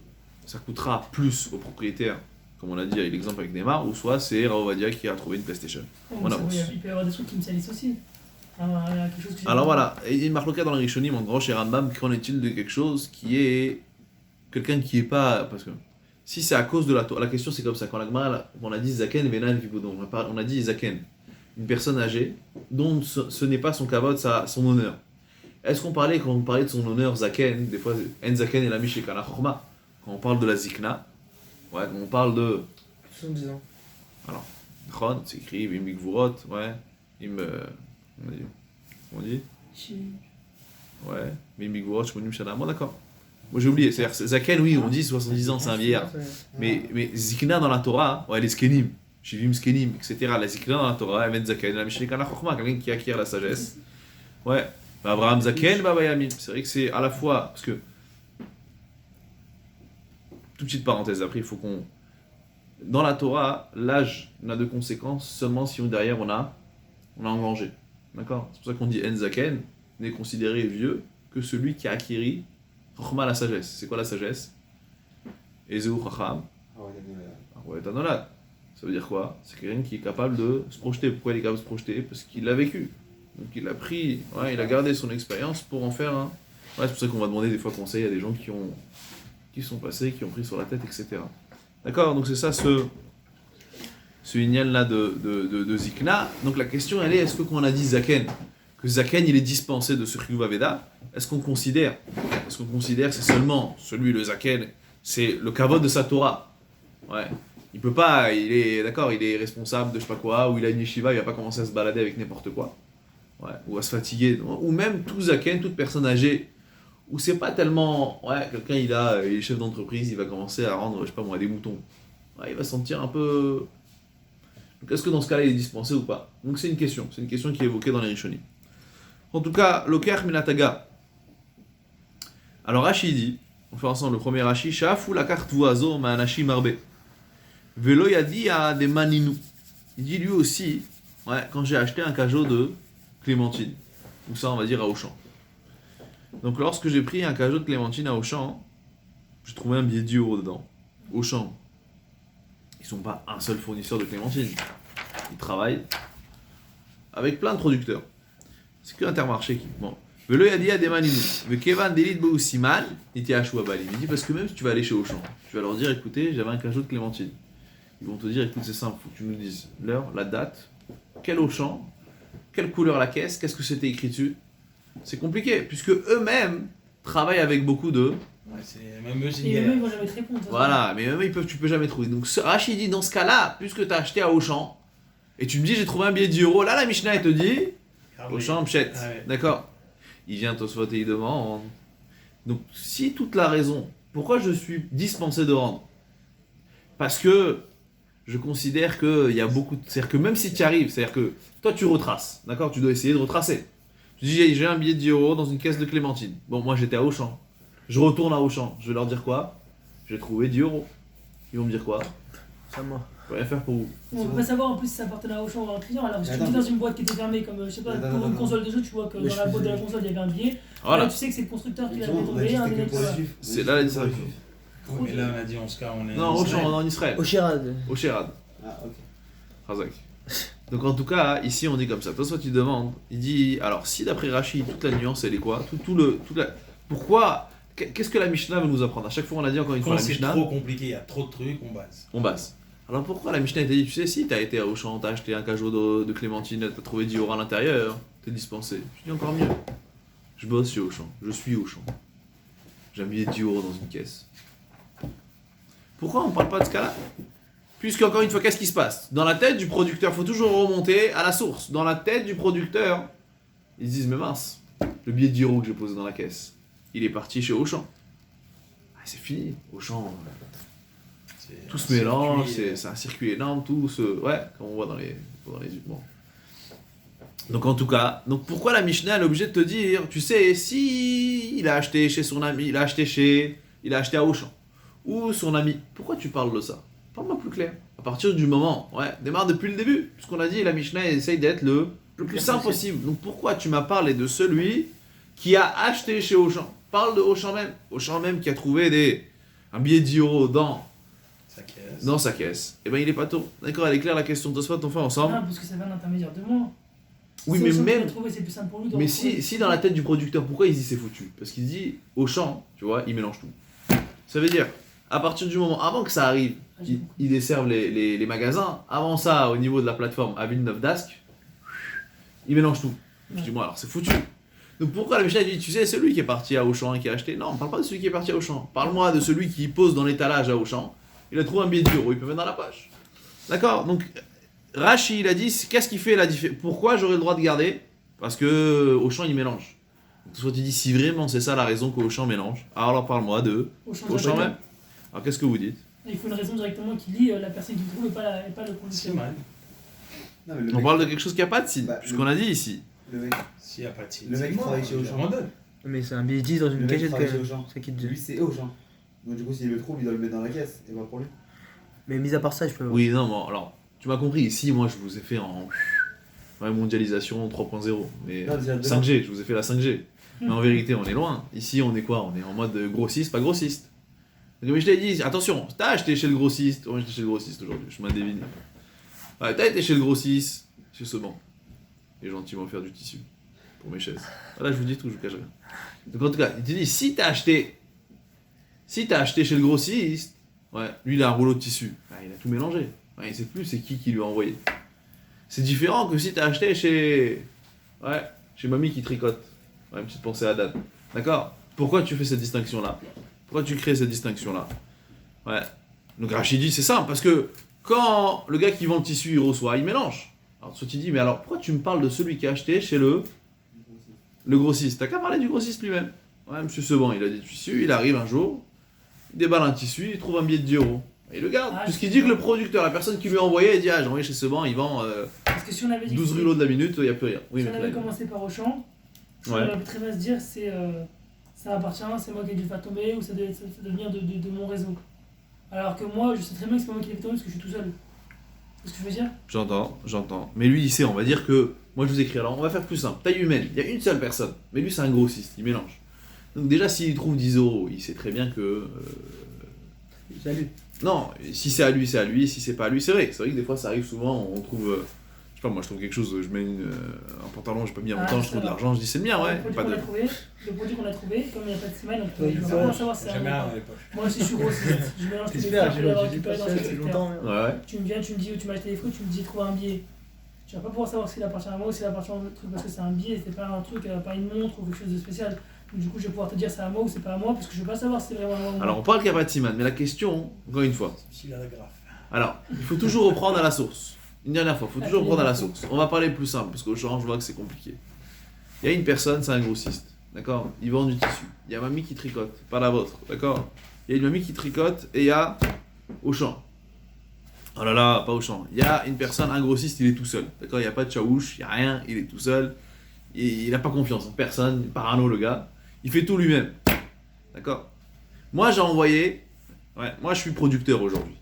ça coûtera plus au propriétaire, comme on l'a dit avec l'exemple avec Neymar, ou soit c'est Raovadia qui a trouvé une PlayStation. On avance. Il peut y avoir des trucs qui me salissent aussi. Quelque chose que j'ai Alors pas- voilà, et il y a une marque dans le Rishonim, en grand chez Rambam, qu'en est-il de quelque chose qui est quelqu'un qui est pas... Parce que si c'est à cause de la Torah, la question c'est comme ça, quand la Gemara, on a dit Zaken Venan Vibudon, on a dit Zaken, une personne âgée, dont ce n'est pas son kavod, son honneur. Est-ce qu'on parlait, quand on parlait de son honneur Zaken, des fois, En Zaken et la Mishekana Chorma, quand on parle de la Zikna, ouais, quand on parle de... 70 ans. Chon, c'est écrit, Vim Bigvurot, ouais, on dit ouais, Vim Bigvurot, Shmonim Shana, bon d'accord. Moi j'ai oublié, c'est-à-dire Zaken, oui, on dit 70 ans, c'est un vieillard. Mais Zikna dans la Torah, ouais, les Skenim, Shivim Skenim, etc. La Zikna dans la Torah, elle met Zaken, la Mishekana Chorma, quelqu'un qui acquiert la sagesse. Ouais, Abraham Zaken, Baba Yamin. C'est vrai que c'est à la fois, parce que, toute petite parenthèse, après il faut qu'on... Dans la Torah, l'âge n'a de conséquences seulement si derrière on a engrangé. D'accord? C'est pour ça qu'on dit En Zaken n'est considéré vieux que celui qui a acquis Chokhma, la sagesse. C'est quoi la sagesse? Ezeu Chacham. Ouais, Tanolad. Ça veut dire quoi? C'est quelqu'un qui est capable de se projeter. Pourquoi il est capable de se projeter? Parce qu'il l'a vécu. Donc il a pris, ouais, il a gardé son expérience pour en faire un. Ouais, c'est pour ça qu'on va demander des fois conseil à des gens qui sont passés, qui ont pris sur la tête, etc. D'accord? Donc c'est ça ce Inyan là de Zikna. Donc la question elle est, est-ce que quand on a dit Zaken, que Zaken il est dispensé de ce Chiyuv Aveda, est-ce qu'on considère que c'est seulement celui, le Zaken, c'est le kavod de sa Torah? Ouais. Il peut pas, il est responsable de je sais pas quoi, ou il a une yeshiva, il va pas commencer à se balader avec n'importe quoi. Ouais. Ou à se fatiguer. Ou même tout Zaken, toute personne âgée, où c'est pas tellement, ouais, quelqu'un il est chef d'entreprise, il va commencer à rendre, je sais pas moi, des moutons. Ouais, il va se sentir un peu... Donc est-ce que dans ce cas-là il est dispensé ou pas? Donc c'est une question qui est évoquée dans les Rishonim. En tout cas, Loker Minataga. Alors Rashi dit, on fait ensemble le premier Rashi, Shafu la carte voiseau ma'anashi marbe. Velo yadi a des maninu. Il dit lui aussi, ouais, quand j'ai acheté un cajot de clémentine, ou ça on va dire à Auchan. Donc lorsque j'ai pris un cajot de clémentine à Auchan, j'ai trouvé un billet de 10 € dedans. Auchan, ils sont pas un seul fournisseur de clémentine. Ils travaillent avec plein de producteurs. C'est que Intermarché qui... Bon. Velo yadi a des maninu. Vekevan delit bo siman, iti ashua bali. Il dit parce que même si tu vas aller chez Auchan, tu vas leur dire écoutez, j'avais un cajot de clémentine. Ils vont te dire écoute, c'est simple, faut que tu nous dises l'heure, la date, quel Auchan, quelle couleur la caisse, qu'est-ce que c'était écrit dessus. C'est compliqué, puisque eux-mêmes travaillent avec beaucoup de... Ouais, c'est même eux, c'est une Et galère. eux, ils vont jamais te répondre. Voilà, mais eux, tu peux jamais trouver. Donc Rachid dit, dans ce cas-là, puisque tu as acheté à Auchan, et tu me dis, j'ai trouvé un billet de 10 €, là, la Mishnah, elle te dit, Auchan, pchette. Ah ouais. D'accord? Il vient Tosfot et il demande. Donc, si toute la raison, pourquoi je suis dispensé de rendre? Parce que je considère qu'il y a beaucoup de... C'est-à-dire que même si tu y arrives, c'est-à-dire que toi, tu retraces, d'accord? Tu dois essayer de retracer. Tu dis, j'ai un billet de 10 € dans une caisse de clémentine. Bon, moi, j'étais à Auchan. Je retourne à Auchan. Je vais leur dire quoi? J'ai trouvé 10 €. Ils vont me dire quoi? C'est à moi. Je peux rien faire pour vous. On peut pas savoir en plus si ça appartenait à Auchan ou à un client. Alors, si tu Attends. dis dans une boîte qui était fermée, comme je sais pas, Attends, pour une attends. console de jeu, tu vois que Mais dans je la boîte de faisais- la console il y avait un billet. Voilà. Là, tu sais que c'est le constructeur qui l'a fait On a tomber, dit un que c'était mec que pour les voilà. juifs. C'est là la différence. Ouais, mais là, on a dit en ce cas, on est. Non, en Israël. Auchan, en Israël. Au Chirad. Au Sherad. Ah, ok. Razak. Donc en tout cas, ici on dit comme ça. Toi, soit tu demandes, il dit, alors si d'après Rashi, toute la nuance elle est quoi? Pourquoi? Qu'est-ce que la Mishnah veut nous apprendre? À chaque fois on a dit encore une fois Quand la c'est Mishnah, trop compliqué, il y a trop de trucs, on base. on base. Alors pourquoi la Mishnah t'a dit, tu sais, si t'as été à Auchan, t'as acheté un cajot de clémentine, t'as trouvé 10 € à l'intérieur, t'es dispensé. Je dis encore mieux. Je bosse chez Auchan, je suis Auchan. J'ai un billet de 10 € dans une caisse. Pourquoi on parle pas de ce cas-là? Puisque encore une fois, qu'est-ce qui se passe? Dans la tête du producteur, il faut toujours remonter à la source. Dans la tête du producteur, ils se disent mais mince, le billet de 10 € que j'ai posé dans la caisse, il est parti chez Auchan. Ah, c'est fini. Auchan, C'est tout un se mélange, circuit, c'est un circuit énorme, tout se... Ouais, comme on voit dans les bon. Donc en tout cas, donc pourquoi la Mishnah elle est obligée de te dire, tu sais, si il a acheté chez son ami, il a acheté à Auchan, ou son ami, pourquoi tu parles de ça? Parle-moi plus clair. À partir du moment, ouais, démarre depuis le début, puisqu'on a dit, la Mishnah elle essaye d'être le plus simple possible. Donc pourquoi tu m'as parlé de celui qui a acheté chez Auchan? Parle de Auchan même qui a trouvé un billet de 10 € dans sa caisse. Et ben il est pas tôt. D'accord, elle est claire la question de Tosfot, on fait ensemble. Non, parce que ça vient d'un intermédiaire de moi. Oui, Si mais Auchan même. l'a trouvé, c'est plus simple pour lui de Mais retrouver. si dans la tête du producteur, pourquoi il se dit c'est foutu? Parce qu'il se dit Auchan, tu vois, il mélange tout. Ça veut dire, à partir du moment, avant que ça arrive, ils desservent les magasins, avant ça, au niveau de la plateforme à Villeneuve d'Ascq, ils mélangent tout. Je dis, moi, alors c'est foutu. Donc pourquoi la Mishnah dit, tu sais, celui qui est parti à Auchan et qui a acheté? Non, parle pas de celui qui est parti à Auchan. Parle-moi de celui qui pose dans l'étalage à Auchan. Il a trouvé un billet de 10 €, il peut mettre dans la poche. D'accord? Donc, Rashi, il a dit, qu'est-ce qui fait la différence? Pourquoi j'aurais le droit de garder? Parce que Auchan, il mélange. Donc, soit tu dis, si vraiment c'est ça la raison qu'Auchan mélange, alors parle-moi de Auchan même. Alors, qu'est-ce que vous dites? Il faut une raison directement qui lie la personne qui le trouve et pas le C'est producteur. mal. Non, mais le On mec- parle de quelque chose qui n'a pas de signe, Bah, puisqu'on a dit ici. Le mec, S'il n'y a pas de signe, Le mec c'est mort, travaille chez il Auchan. abandonne. Mais c'est un billet 10 dans le une mec cagette quand travaille chez même. Auchan. C'est ça qui te Lui, dit. c'est Auchan. Donc, du coup, s'il le trouve, il doit le mettre dans la caisse. Et pas pour lui. Mais mis à part ça, je peux. Oui, non, bon, alors, tu m'as compris, ici, moi, je vous ai fait en mondialisation 3.0, mais Non, déjà, 5G, je vous ai fait la 5G. Mais en vérité, on est loin. Ici, on est quoi? On est en mode grossiste, pas grossiste. Donc, mais je t'ai dit, attention, t'as acheté chez le grossiste. Ouais, j'étais chez le grossiste aujourd'hui, je m'ai deviné. Ouais, t'as été chez le grossiste, chez ce banc. Et gentiment offert du tissu pour mes chaises. Voilà, je vous dis tout, je vous cache rien. Donc, en tout cas, il te dit, si t'as acheté chez le grossiste, ouais, lui, il a un rouleau de tissu. Ah, il a tout mélangé. Ouais, il sait plus c'est qui lui a envoyé. C'est différent que si t'as acheté chez mamie qui tricote. Ouais, une petite pensée à Dan. D'accord? Pourquoi tu fais cette distinction-là? Pourquoi tu crées cette distinction-là? Ouais. Donc Rachid dit c'est simple, parce que quand le gars qui vend le tissu il reçoit, il mélange. Alors soit tu dis mais alors pourquoi tu me parles de celui qui a acheté chez le grossiste? T'as qu'à parler du grossiste lui-même. Ouais, monsieur Seban, il a des tissus, il arrive un jour, il déballe un tissu, il trouve un billet de 10 €. Et il le garde. Ah, Puisqu'il dit que le producteur, la personne qui lui a envoyé, il dit ah j'ai envoyé chez Seban, il vend Parce que si on avait dit 12 que rulots de la minute, il n'y a plus rien. Oui, si on mais avait commencé par Auchan, on Ouais. aurait pu très bien se dire ça appartient, c'est moi qui ai dû le faire tomber ou ça doit venir de mon réseau. Alors que moi, je sais très bien que c'est pas moi qui l'ai fait tomber parce que je suis tout seul. C'est ce que je veux dire? J'entends. Mais lui, il sait, on va dire que. Moi, je vous écris. Alors, on va faire plus simple. Taille humaine, il y a une seule personne. Mais lui, c'est un grossiste, il mélange. Donc, déjà, s'il trouve 10 €, il sait très bien que. Salut. Non, si c'est à lui, c'est à lui. Si c'est pas à lui, c'est vrai. C'est vrai que des fois, ça arrive souvent, on trouve. Je sais pas, moi, je trouve quelque chose, je mets un pantalon, j'ai pas mis un montant, je trouve de l'argent, je dis c'est le mien, ouais. Le Pas de... produit qu'on a trouvé, comme il n'y a pas de smile, donc Ouais, il va ça, vraiment savoir si c'est Jamais un. à l'époque. Moi aussi, je suis grossiste. Je mélange tous les J'espère, fruits j'ai pour l'avoir dit pas récupéré dans ça ce depuis secteur. longtemps. mais- Ouais. Tu me viens, tu me dis où tu m'as acheté les fruits, tu me dis trouve un billet. Tu vas pas pouvoir savoir s'il appartient à moi ou s'il appartient à un autre truc parce que c'est un billet, c'est pas un truc, pas une montre ou quelque chose de spécial. Donc du coup, je vais pouvoir te dire c'est à moi ou c'est pas à moi parce que je veux pas savoir si c'est vraiment à moi ou Alors, on parle qu'il n'y a pas de siman, mais la question, encore une fois. S'il a la graffe. Alors, il faut toujours reprendre à la source. Une dernière fois, il faut toujours reprendre à la source. On va parler plus simple, parce qu'au change, je vois que c'est compliqué. Il y a une personne, c'est un grossiste, d'accord? Il vend du tissu. Il y a mamie qui tricote, pas la vôtre, d'accord? Il y a une mamie qui tricote et il y a Auchan. Oh là là, pas Auchan. Il y a une personne, un grossiste, il est tout seul, d'accord? Il n'y a pas de chaouche, il n'y a rien, il est tout seul. Et il n'a pas confiance en personne, parano le gars. Il fait tout lui-même, d'accord? Moi, j'ai envoyé... Ouais, moi, je suis producteur aujourd'hui.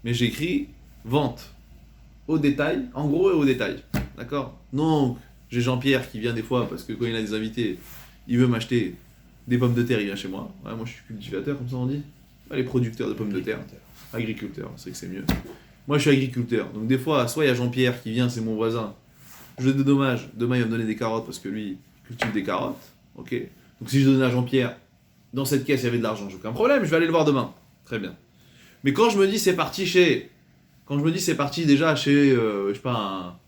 Mais j'écris vente au détail, en gros et au détail. D'accord? Donc, j'ai Jean-Pierre qui vient des fois parce que quand il a des invités, il veut m'acheter des pommes de terre, il vient chez moi. Ouais, moi je suis cultivateur, comme ça on dit. Ouais, les producteurs de pommes de terre. Agriculteur, c'est que c'est mieux. Moi je suis agriculteur. Donc des fois, soit il y a Jean-Pierre qui vient, c'est mon voisin. Je le dédommage. Demain il va me donner des carottes parce que lui il cultive des carottes. Ok? Donc si je donne à Jean-Pierre, dans cette caisse il y avait de l'argent, j'ai aucun problème, je vais aller le voir demain. Très bien. Mais quand je me dis c'est parti déjà chez, je sais pas,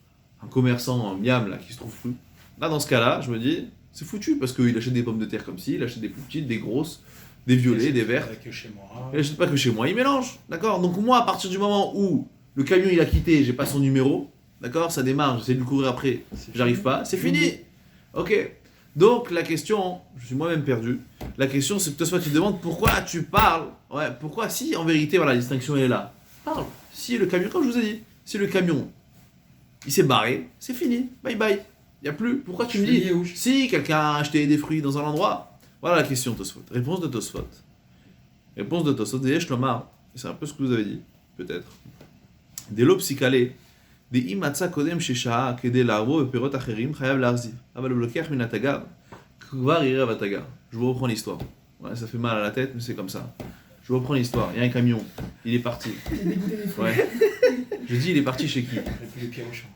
un commerçant, un miam là, qui se trouve plus. Là, dans ce cas-là, je me dis, c'est foutu, parce qu'il achète des pommes de terre comme ci, il achète des plus petites, des grosses, des violets, des vertes. Que chez moi. Il achète pas que chez moi, il mélange, d'accord? Donc moi, à partir du moment où le camion il a quitté, j'ai pas son numéro, d'accord? Ça démarre, j'essaie de le courir après, j'arrive pas, c'est fini. Ok. Donc la question, je suis moi-même perdu, la question c'est que toi tu te demandes pourquoi tu parles, ouais, pourquoi si en vérité voilà, la distinction elle est là, parle, si le camion, comme je vous ai dit, si le camion il s'est barré, c'est fini, bye bye, il n'y a plus, pourquoi tu me dis, si quelqu'un a acheté des fruits dans un endroit, voilà la question Tosfot, réponse de Tosfot, Yesh Lomar, c'est un peu ce que vous avez dit, peut-être, des lobes psychalés, des imatsa kodem shesha'a kede l'arbo et perot acherim chayav l'arziv. Aval le bloquer min atagar kvar ire vatagar. Je vous reprends l'histoire. Ouais, ça fait mal à la tête, mais c'est comme ça. Je vous reprends l'histoire. Il y a un camion, il est parti. Il a dégoûté des fruits. Ouais. Je dis, il est parti chez qui? J'ai plus les pieds au champ.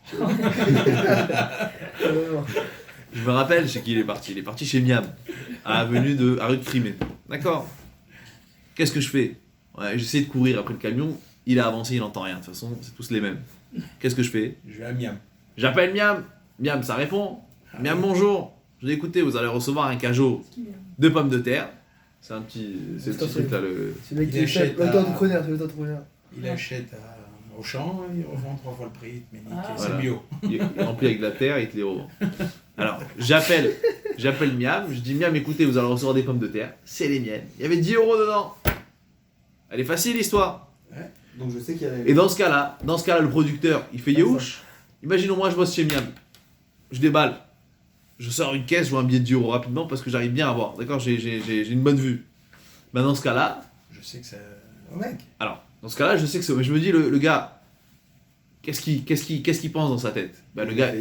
Je me rappelle chez qui il est parti. Il est parti chez Miam, à rue de Crimée. D'accord. Qu'est-ce que je fais? Ouais, j'essaie de courir après le camion. Il a avancé, il n'entend rien. De toute façon, c'est tous les mêmes. Qu'est-ce que je fais? Je vais à Miam. J'appelle Miam. Miam, ça répond. Miam, bonjour. Je dis, écoutez, vous allez recevoir un cajot de pommes de terre. C'est un petit. C'est le petit truc là. C'est le mec Il qui achète achète l'auto-entrepreneur, c'est l'auto-entrepreneur. Il achète au champ, il revend 3 fois le prix. Mais nickel, Ah. c'est Voilà. bio. Il est rempli avec de la terre et il te les revend. Alors, j'appelle Miam. Je dis, Miam, écoutez, vous allez recevoir des pommes de terre. C'est les miennes. Il y avait 10 € dedans. Elle est facile l'histoire. Donc je sais qu'il y a. Et dans ce cas-là, le producteur, il fait Yehush. Imaginons moi, je bosse chez Miam. Je déballe. Je sors une caisse, je vois un billet de 10 € rapidement parce que j'arrive bien à voir. D'accord, j'ai une bonne vue. Ben dans ce cas-là, Je sais que c'est. Oh mec. alors, dans ce cas-là, je sais que c'est. Mais je me dis, le gars, qu'est-ce qu'il pense dans sa tête? Ben le gars,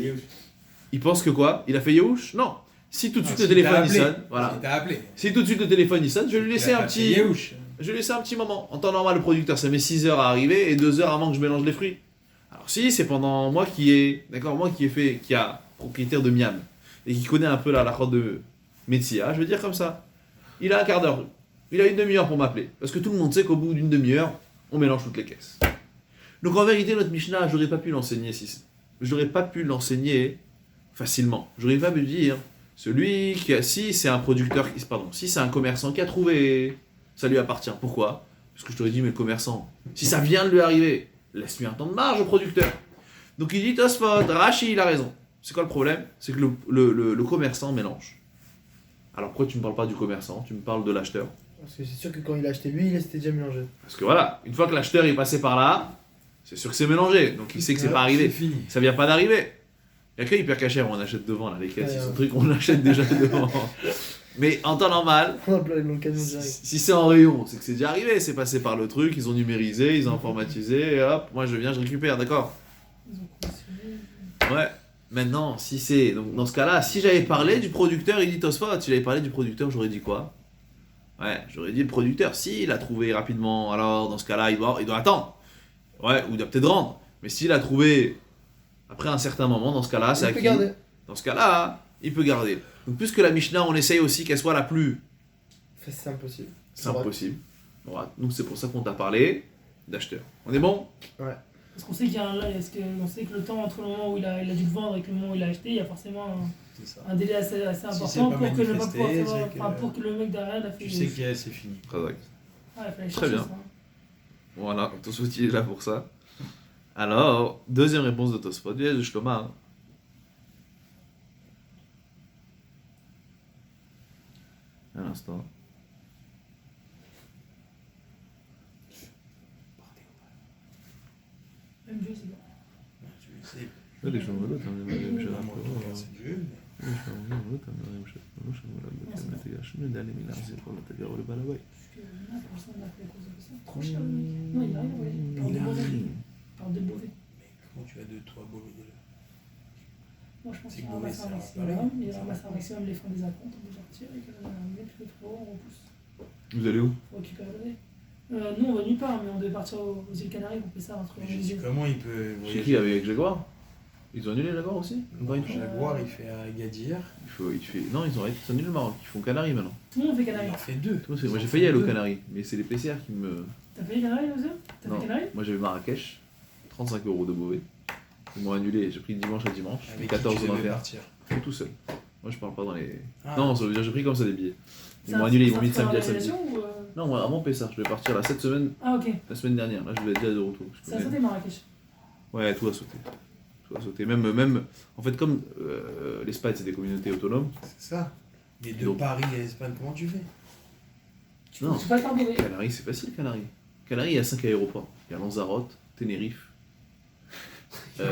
il pense que quoi? Il a fait Yehush? Non. Si tout de suite le téléphone il sonne, voilà. Il t'a appelé. Si tout de suite le téléphone il sonne, je vais lui laisser un petit. Yehush. Je vais laisser un petit moment. En temps normal, le producteur, ça met 6 heures à arriver et 2 heures avant que je mélange les fruits. Alors si, c'est pendant moi qui a propriétaire de Miam et qui connaît un peu la corde de Metsia, je vais dire comme ça. Il a un quart d'heure. Il a une demi-heure pour m'appeler. Parce que tout le monde sait qu'au bout d'une demi-heure, on mélange toutes les caisses. Donc en vérité, notre Mishnah, j'aurais pas pu l'enseigner facilement. J'aurais pas pu dire, celui qui a, si c'est un producteur, si c'est un commerçant qui a trouvé, ça lui appartient. Pourquoi? Parce que je t'aurais dit, mais le commerçant, si ça vient de lui arriver, laisse-lui un temps de marge au producteur. Donc il dit, Tosfot, Rashi, il a raison. C'est quoi le problème? C'est que le commerçant mélange. Alors pourquoi tu me parles pas du commerçant? Tu me parles de l'acheteur. Parce que c'est sûr que quand il a acheté lui, il s'était déjà mélangé. Parce que voilà, une fois que l'acheteur est passé par là, c'est sûr que c'est mélangé. Donc il sait que c'est pas arrivé. C'est fini. Ça vient pas d'arriver. Il y a que Hyper Cacher, on achète devant, là, les caisses, Ouais, ils sont ouais. trucs, on achète déjà devant. Mais en temps normal, On a plein dans le camion direct. si c'est en rayon, c'est que c'est déjà arrivé, c'est passé par le truc, ils ont numérisé, ils ont informatisé, et hop, moi je viens, je récupère, d'accord? Ils ont conditionné. Ouais. Maintenant, si c'est. Donc dans ce cas-là, si j'avais parlé du producteur, il dit Tosfot, si j'avais parlé du producteur, j'aurais dit quoi? Ouais, j'aurais dit le producteur, s'il a trouvé rapidement, alors dans ce cas-là, il doit attendre. Ouais, ou il doit peut-être rendre. Mais s'il a trouvé après un certain moment, dans ce cas-là, c'est à Il peut qui? garder. Dans ce cas-là, il peut garder. Donc puisque la Mishnah, on essaye aussi qu'elle soit la plus C'est impossible. simple possible. Voilà. Donc c'est pour ça qu'on t'a parlé d'acheteur. On est bon? Parce qu'on sait qu'il y a on sait que le temps entre le moment où il a dû le vendre et le moment où il a acheté, il y a forcément C'est ça. un délai assez c'est important pas pour que, manifesté, c'est que- pour que le mec derrière l'a fait. Tu sais que c'est fini. Très exact. Ah, il fallait Très chercher bien. ça. Voilà, Tosfot il est là pour ça. Alors, deuxième réponse de Tosfot, de Shloma. Un instant. Même Dieu, c'est bon. C'est Parce que là, pour l'instant, on a fait la cause de ça. Trop cher, le mec. Non, il a rien, ouais. Par des mauvais. Par des mauvais. Mais comment tu as 2-3 beaux déjà? Moi, je pense C'est qu'il mauvais, ramasse un ça va maximum. pas. Il ramasse un maximum les fins des acomptes, on peut sortir et que mettre le 3 € en plus. Vous allez où? Faut récupérer le nez. Nous, on va nulle part, mais on devait partir aux îles Canaries pour faire ça entre Mais les je sais îles. comment il peut Chez qui? Avec Jaguar? Ils ont annulé Jaguar aussi? Pas une fois. Jaguar, il fait à Agadir. Non, ils ont annulé le Maroc. Ils font Canaries maintenant. Tout le monde fait Il Canaries. en fait 2. Moi j'ai failli aller aux Canaries, mais c'est les PCR qui me. T'as fait les Canaries, aussi? T'as Non. fait Canaries? Moi j'avais Marrakech, 35 € de Beauvais. Ils m'ont annulé, j'ai pris dimanche à dimanche, Avec 14 qui tu au devais 21. partir. Je suis tout seul. Moi je parle pas dans les. Ah. Non, ça veut dire j'ai pris comme ça des billets. Ils Ça- m'ont annulé, ils ça m'ont mis de fait samedi à en samedi. réalisation ou, Non, moi avant Pessar, je vais partir là cette semaine, Ah, ok. la semaine dernière. Là je vais être déjà de retour. Je Ça a connais. sauté Marrakech. Ouais, tout a sauté. soit sauté. Même, en fait, comme l'Espagne, c'est des communautés autonomes. C'est ça. Mais de Donc- Paris à Espagne, comment tu fais? Non, Tu peux pas le faire bourrer. Canaries, c'est facile, Canaries. Canaries, il y a 5 aéroports. Il y a Lanzarote, Tenerife, Non,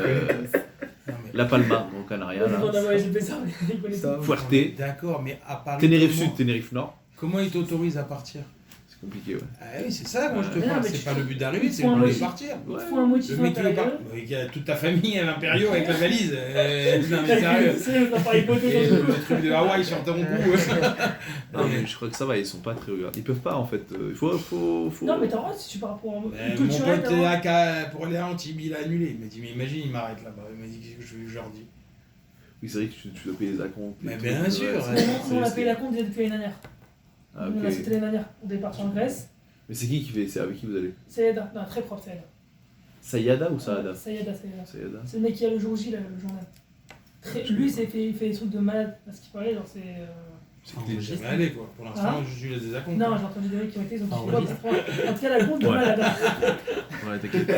mais- La Palma, au Canaria, Ouais, là. on a voyagé de ça, mais il connaît Ça, tout. Fuerte, D'accord, mais à Paris. Tenerife comment- Sud, Tenerife Nord. Comment ils t'autorisent à partir? C'est compliqué, ouais. Ah oui, c'est ça, moi je te Ouais, parle. mais C'est tu pas te- le but d'arriver, tu te c'est prends un de motif. partir. Il te faut un motif Le mec qui veut pas. intérieur. Il y a toute ta famille à l'Impériaux avec la valise. Non mais sérieux. C'est t'as pas hypothèse Et dans le le truc de Hawaï sur ton cou. Non, mais je crois que ça va, ils sont pas très regards. Ils peuvent pas, en fait. Il faut. Non, mais t'as le droit si tu pars pour un Mon culturel. pote pour aller à Antibes, il a annulé. Il m'a dit, mais imagine, il m'arrête là-bas. Il m'a dit, qu'est-ce que je leur dis? Oui, c'est vrai que tu dois payer les acomptes. Mais les bien trucs, sûr, ouais, ouais. c'est- On a c'est- payé la compte déjà depuis l'année dernière. Ah, On a ok. sauté l'année dernière. On est parti en Grèce. Mais c'est qui fait? C'est avec qui vous allez? Sayada. Non, très propre, Sayada. Sayada ou Saada? Sayada. Sayada. C'est le mec qui a le jour J, là, le journal. Lui, il fait des trucs de malade. Parce qu'il parlait, genre, c'est. On n'est jamais allé quoi. Pour l'instant, je suis des acomptes. Non, j'ai entendu des mecs qui ont été, ils ont Ah, dit, ouais. en tout cas, la compte de Ouais. malade. Ouais, t'inquiète.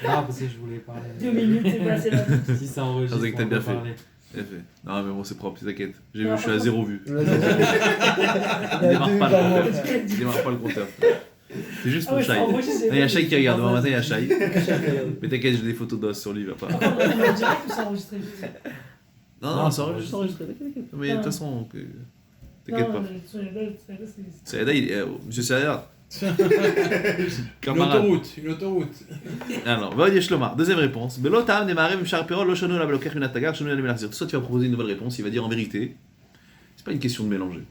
Non, parce que je voulais parler. 2 minutes, c'est passé là. Si ça enregistre, Ah, c'est que t'as on bien peut fait. parler. Bien fait. Non, mais bon, c'est propre, t'inquiète. J'ai Non, vu, je suis à 0 vues. Il y a Il démarre deux pas par mois. le compteur. Il démarre pas le compteur. C'est juste Ah pour ouais, Shai. c'est enregistré. Il y a Shai qui regarde. Demain matin, il y a Shai. Regarde. Mais t'inquiète, j'ai des photos d'os sur lui, il va pas. Par contre, on est en direct ou c'est enregistré? Non, non, c'est enregistré, t'inquiète. Mais de toute façon, t'inquiète pas. Sayada, monsieur Sayada. Une Camarade. autoroute. Alors, va dire Shlomo. Deuxième réponse. Belo tam démarré mchar perol lo shono la bloquer une attaque shono la mélanger. Soit tu vas proposer une nouvelle réponse, il va dire en vérité. C'est pas une question de mélanger.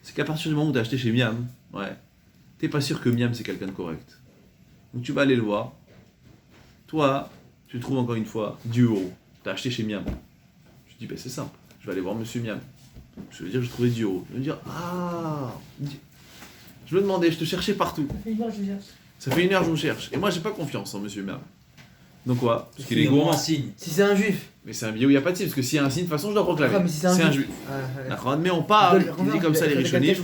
C'est qu'à partir du moment où t'as acheté chez Miam, ouais, t'es pas sûr que Miam c'est quelqu'un de correct. Donc tu vas aller le voir. Toi, tu trouves encore une fois 10 euros. T'as acheté chez Miam. Je dis, ben c'est simple. Je vais aller voir monsieur Miam. Je vais dire, j'ai trouvé 10 euros. Je vais dire, ah. Je me demandais, je te cherchais partout. Ça fait une heure que je cherche. Ça fait 1 heure que je vous cherche. Et moi, j'ai pas confiance en monsieur Miam. Donc quoi? Parce qu'il est Finalement, gourmand. un signe. Si c'est un juif. Mais c'est un billet où il n'y a pas de signe. Parce que s'il y a un signe, de toute façon, je dois proclamer. Ah, mais si c'est un juif. Ah, ouais. D'accord. Mais on parle, il dit comme ça les Rishonim.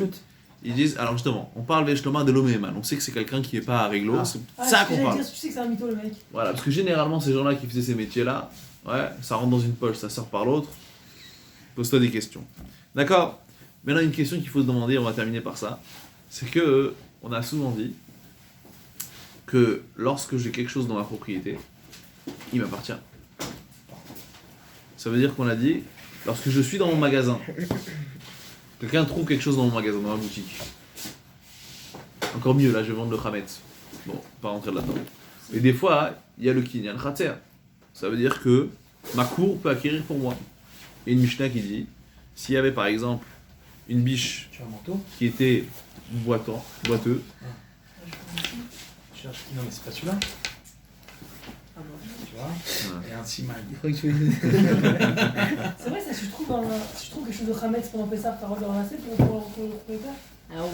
Ils disent, alors justement, on parle Veshloma de l'homme On sait que c'est quelqu'un qui est pas à réglo. C'est Ah, ça ce que qu'on j'allais parle. dire, tu sais que c'est un mytho le mec. Voilà, parce que généralement, ces gens-là qui faisaient ces métiers-là, ouais, ça rentre dans une poche, ça sort par l'autre. Pose-toi des questions. D'accord. Maintenant, une question qu'il faut se demander, on va terminer par ça. C'est que, on a souvent dit que lorsque j'ai quelque chose dans ma propriété, il m'appartient. Ça veut dire qu'on a dit, lorsque je suis dans mon magasin, quelqu'un trouve quelque chose dans mon magasin, dans ma boutique. Encore mieux, là je vais vendre le Hametz. Bon, pas rentrer là-dedans. Mais des fois, il y a le Kinyan Khater. Ça veut dire que ma cour peut acquérir pour moi. Et une Mishnah qui dit, s'il y avait par exemple une biche Tu as un manteau? qui était boiteux, Non, mais c'est pas celui-là. Tu vois? Et un simag. C'est vrai, ça, si je trouve quelque chose de Khametz pendant Pessah, t'as le droit de le ramasser pour le propriétaire? Ah ouais,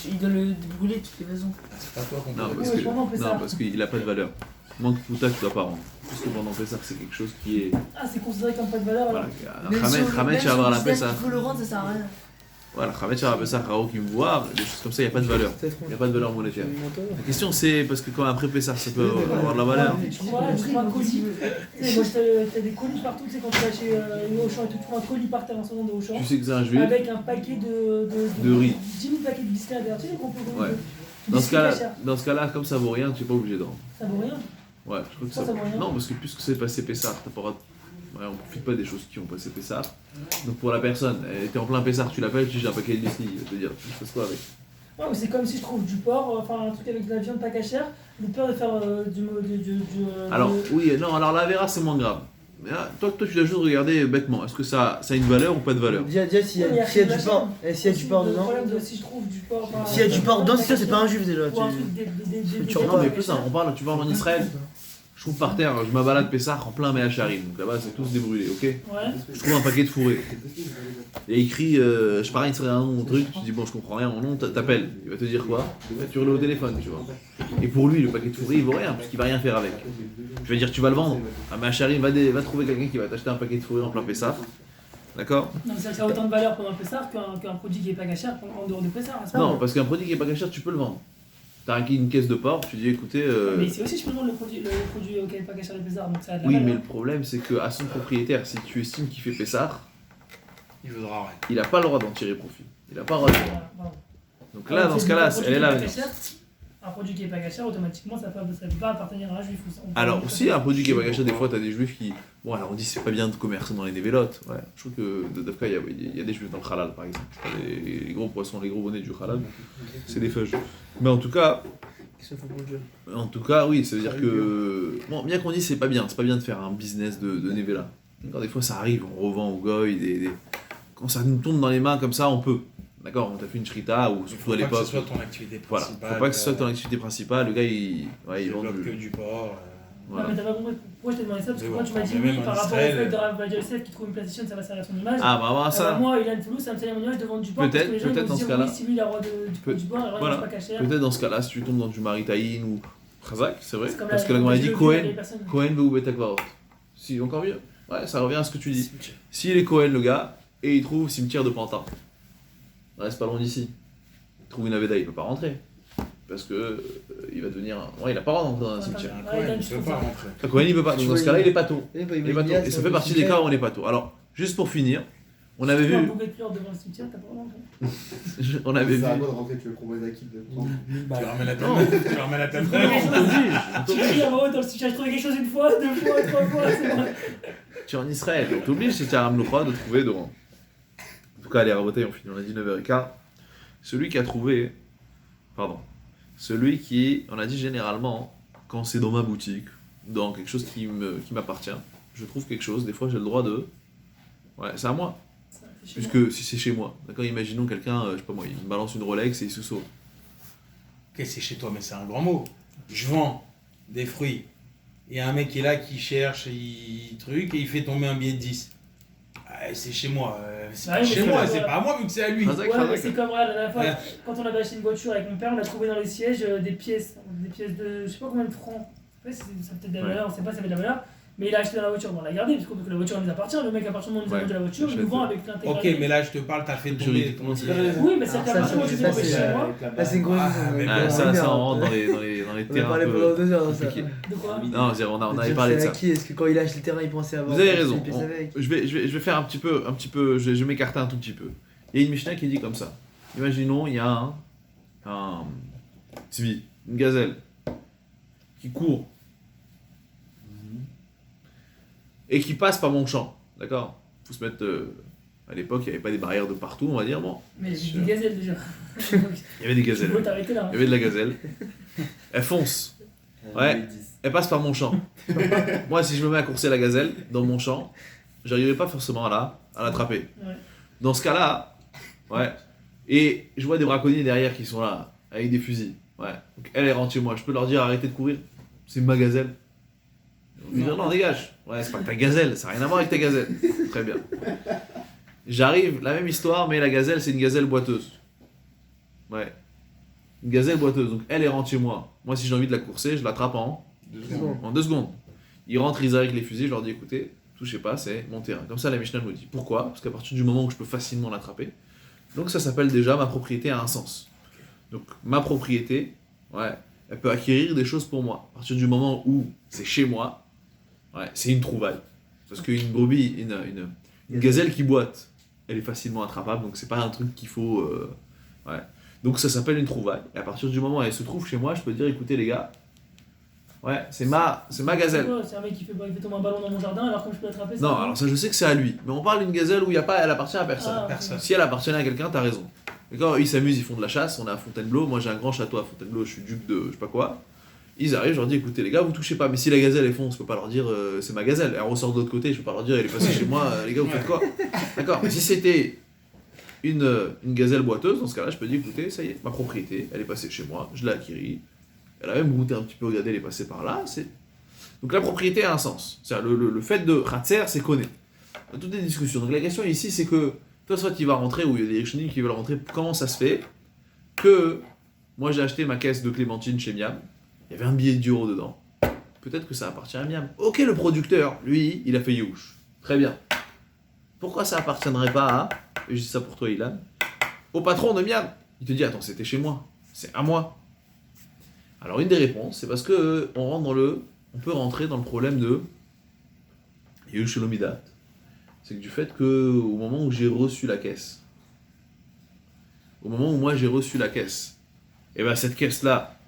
il doit le brûler de toutes les façons. Ah, c'est pas toi qu'on non, peut. parce Ouais, que, pendant Pessah. non, parce qu'il n'a pas de valeur. Manque Pouta, tu dois pas rendre. Parce que pendant Pessah, c'est quelque chose qui est. Ah, c'est considéré comme pas de valeur Voilà, alors? Même si on- Hametz, même tu si vas on avoir la considère Pessah. qu'il faut le rendre, ça sert à rien. Voilà, Hametz, tu vas avoir la Pessah, Rao qui me voit, des choses comme ça, il n'y a pas de valeur. Il n'y a pas de valeur monétaire. La question c'est, parce que quand après Pessah, ça peut avoir de la valeur. Tu trouves un colis. Tu sais, moi, t'as des colis partout, tu sais, quand tu vas chez Auchan et tout, tu trouves un colis par terre en ce moment de Auchan. Tu sais que c'est un juif. Avec un paquet De riz. 10 000 paquets de biscuits à l'intérieur. Tu sais, les compos Ouais. Dans ce cas-là, comme ça vaut rien, tu n'es pas obligé de rendre. Ça vaut rien. Ouais, je crois que Ça vaut rien. Non, parce que puisque c'est passé Pessah, t'as pas le droit de- Ouais, on profite pas des choses qui ont passé Pessah. Donc pour la personne, elle était en plein Pessah, tu l'appelles, tu dis j'ai un paquet de biscuits, il va te dire, je fais quoi avec? Ouais, mais c'est comme si je trouve du porc, enfin un truc avec de la viande pas cachère, j'ai peur de faire Alors, oui, non, alors la Vera c'est moins grave. Mais là, toi, tu dois juste regarder bêtement, est-ce que ça a une valeur ou pas de valeur? Déjà, s'il y a du porc, s'il y a du porc dedans. Si je trouve du porc. S'il y a du porc dedans, c'est sûr, c'est pas un juif déjà. Ou un truc tu Non, mais plus ça, on parle, tu vas en Israël, je trouve par terre, je me balade Pessah en plein Mehacharim, donc là-bas c'est tous débrûlés, ok? Ouais. Je trouve un paquet de fourrés. Et écrit, je parie, c'est un nom, mon truc, tu dis bon, je comprends rien, mon nom, t'appelles. Il va te dire quoi? Il va te hurler au téléphone, tu vois. Et pour lui, le paquet de fourrés, il vaut rien, parce qu'il va rien faire avec. Je vais dire, tu vas le vendre. Ah, mais Hacharim, va trouver quelqu'un qui va t'acheter un paquet de fourrés en plein Pessah. D'accord? Non, mais ça a autant de valeur pendant le Pessah qu'un produit qui est pas cachère en dehors de Pessah. Non, parce qu'un produit qui est pas caché, tu peux le vendre. T'as une caisse de porc, tu dis écoutez. Mais c'est aussi, je peux vendre le produit auquel n'est pas caché sur les Pessard, donc ça a de la Oui, valeur. mais le problème c'est qu'à son propriétaire, si tu estimes qu'il fait Pessard, Il vaudra rien. il a pas le droit d'en tirer profit. Il a pas le droit de vendre. Voilà, voilà. Donc là, dans ce cas-là, elle est là. Un produit qui n'est pas caché, automatiquement, ça ne peut pas appartenir à un juif. Alors aussi, un produit qui est pas caché, des fois, t'as des juifs qui... Bon, alors on dit c'est pas bien de commercer dans les névélotes. Ouais. Je trouve que Dafka, il y a des juifs dans le halal, par exemple. Les gros poissons, les gros bonnets du halal, c'est des feuilles. Mais en tout cas, oui, ça veut dire que... Bon, bien qu'on dise c'est pas bien de faire un business de névéla. Quand des fois ça arrive, on revend au goy, quand ça nous tombe dans les mains comme ça, on peut. D'accord, on t'a fait une shrita ou surtout à Faut pas que l'époque. ce soit ton activité Voilà, principale. faut pas que ce soit ton activité principale. Le gars, il vend développe que du porc. Non, Voilà. mais t'as pas compris pourquoi je t'ai demandé ça, parce que Mais moi bon, tu m'as dit mais oui même en par rapport au Israël, fait de Rav Yosef qui trouve une PlayStation, ça va servir à son image. Ah, bah, voilà, ça. Moi, Ilan Toulouse, ça me sert à mon image de vendre du porc, parce Peut-être, que les gens ils peut-être vont dans se ce dire cas-là. oui, si lui il a le droit du porc, alors il Voilà. mange pas caché. Peut-être dans ce cas-là, si tu tombes dans du maritaïn ou Khazak, c'est vrai. C'est comme Parce la- que la Gemara je dit le vis, Cohen les personnes- veut ou Betakvarot. Si, encore mieux. Ouais, ça revient à ce que tu dis. S'il est Cohen, le gars, et il trouve cimetière de Pantin, reste pas loin d'ici. Il trouve une Aveda, il peut pas rentrer. Parce que il va devenir. Ouais, il a pas le droit d'entrer dans un cimetière. Un Ouais, Cohen, Dan, il je peut trouve pas ça. rentrer. Le Cohen, il peut pas. Donc Tu dans vois, ce cas-là, il- il est pato. Il Il est pato. Et ça fait partie des cas où on est pato. Alors, juste pour finir, on avait Tu vois un vu. bouquet de fleurs devant le cimetière, t'as pas le droit. On avait vu. C'est à moi de rentrer, tu veux proposer à qui de prendre. Tu ramènes la Non. table. Tu ramènes la table. Tu cries à voix haute dans le cimetière, je trouvé quelque chose une fois, deux fois, trois fois, c'est bon. Tu es en Israël, donc t'obliges, c'est Aram Lochra de trouver devant. En tout cas, allez, Rabotai, on finit, on a dit 9h15. Celui qui a trouvé. Pardon. Celui qui, on a dit généralement, quand c'est dans ma boutique, dans quelque chose qui m'appartient, je trouve quelque chose, des fois j'ai le droit de. Ouais, c'est à moi. Ça fait chier. Puisque si c'est chez moi. D'accord, imaginons quelqu'un, je sais pas moi, il me balance une Rolex et il se sauve. Ok, c'est chez toi, mais c'est un grand mot. Je vends des fruits. Il y a un mec qui est là qui cherche, il truc, et il fait tomber un billet de 10. Ah, c'est chez moi. C'est Ouais, pas mais chez c'est moi, pas- c'est pas à moi vu que c'est à lui. Razak, Ouais, mais Razak. c'est comme la dernière fois, Ouais. quand on avait acheté une voiture avec mon père, on a trouvé dans les sièges des pièces de je sais pas combien de francs. Ouais, ça a peut-être de la Ouais. valeur, on sait pas si ça avait de la valeur, mais il a acheté dans la voiture, bon, on l'a gardé, parce que la voiture nous appartient, le mec à partir du moment où nous a Ouais, vendu la voiture, il nous j'achète. vend avec l'intégralité. Ok, mais là je te parle, t'as fait tomber. Juridiquement, ton c'est billet. Oui, mais c'est Alors qu'à ça, partir du moment où tu ça, tombes c'est, chez moi. Là, c'est une grosse. Ah, mais Ah, bon, ça rentre dans les On a terrains. parlé un peu pendant 2 heures dans ça. compliqués. De quoi Non, on avait parlé de ça. Qui est-ce que quand il lâche le terrain, il pensait avoir. Vous avez raison. une pièce avec. Je vais faire un petit peu, je vais m'écarter un tout petit peu. Il y a une Mishnah qui dit comme ça. Imaginons, il y a un tzvi, une gazelle, qui court et qui passe par mon champ. D'accord. Faut se mettre. À l'époque, il n'y avait pas des barrières de partout, on va dire. Bon, Mais j'ai des gazelles déjà. il y avait des Tu gazelles. peux t'arrêter là. Il y avait de la gazelle. Elle fonce. Ouais. Elle passe par mon champ. Moi, si je me mets à courser la gazelle dans mon champ, j'arriverai pas forcément à l'attraper. Ouais. Dans ce cas-là, ouais. Et je vois des braconniers derrière qui sont là, avec des fusils. Ouais. Donc elle rentre chez moi. Je peux leur dire arrêtez de courir. C'est ma gazelle. Ils vont dire non, dégage. Ouais, c'est pas ta gazelle. Ça n'a rien à voir avec ta gazelle. Très bien. J'arrive, la même histoire, mais la gazelle, c'est une gazelle boiteuse. Ouais. Une gazelle boiteuse. Donc elle rentre chez moi. Moi, si j'ai envie de la courser, je l'attrape en 2 secondes. Ils rentrent, ils arrivent avec les fusils. Je leur dis écoutez, touchez pas, c'est mon terrain. Comme ça, la Mishnah nous dit. Pourquoi? Parce qu'à partir du moment où je peux facilement l'attraper, donc ça s'appelle déjà ma propriété a un sens. Donc ma propriété, ouais, elle peut acquérir des choses pour moi. À partir du moment où c'est chez moi, ouais, c'est une trouvaille. Parce qu'une brebis, une gazelle qui boite, elle est facilement attrapable, donc c'est pas un truc qu'il faut... ouais. Donc ça s'appelle une trouvaille. Et à partir du moment où elle se trouve chez moi, je peux dire écoutez les gars, ouais, c'est ma gazelle. C'est un mec qui fait tomber un ballon dans mon jardin alors comme je peux l'attraper. Non, alors ça je sais que c'est à lui. Mais on parle d'une gazelle où elle appartient à personne. Ah, Personne. Si elle appartient à quelqu'un, t'as raison. Et quand ils s'amusent, ils font de la chasse, on est à Fontainebleau, moi j'ai un grand château à Fontainebleau, je suis duc de je sais pas quoi. Ils arrivent, je leur dis écoutez les gars, vous touchez pas. Mais si la gazelle elle fonce, je peux pas leur dire c'est ma gazelle. Elle ressort de l'autre côté, je peux pas leur dire elle est passée chez moi, les gars vous faites quoi? D'accord, mais si c'était une gazelle boiteuse, dans ce cas-là, je peux dire écoutez, ça y est, ma propriété, elle est passée chez moi, je l'ai acquérie. Elle a même goûté un petit peu, regardez, elle est passée par là, c'est. Donc la propriété a un sens. C'est-à-dire le fait de Khatser, c'est connaît. Toutes les discussions. Donc la question ici, c'est que toi, soit tu vas rentrer, ou il y a des Rishonim qui veulent rentrer, comment ça se fait que moi j'ai acheté ma caisse de clémentine chez Miam, il y avait un billet de 10 € dedans. Peut-être que ça appartient à Miam. Ok, le producteur, lui, il a fait Youch. Très bien. Pourquoi ça appartiendrait pas à, et je dis ça pour toi Ilan, au patron de Miam? Il te dit attends, c'était chez moi, c'est à moi. Alors une des réponses, c'est parce que on peut rentrer dans le problème de Yush Lomidat. C'est que du fait que au moment où j'ai reçu la caisse, au moment où moi j'ai reçu la caisse, et ben cette caisse-là,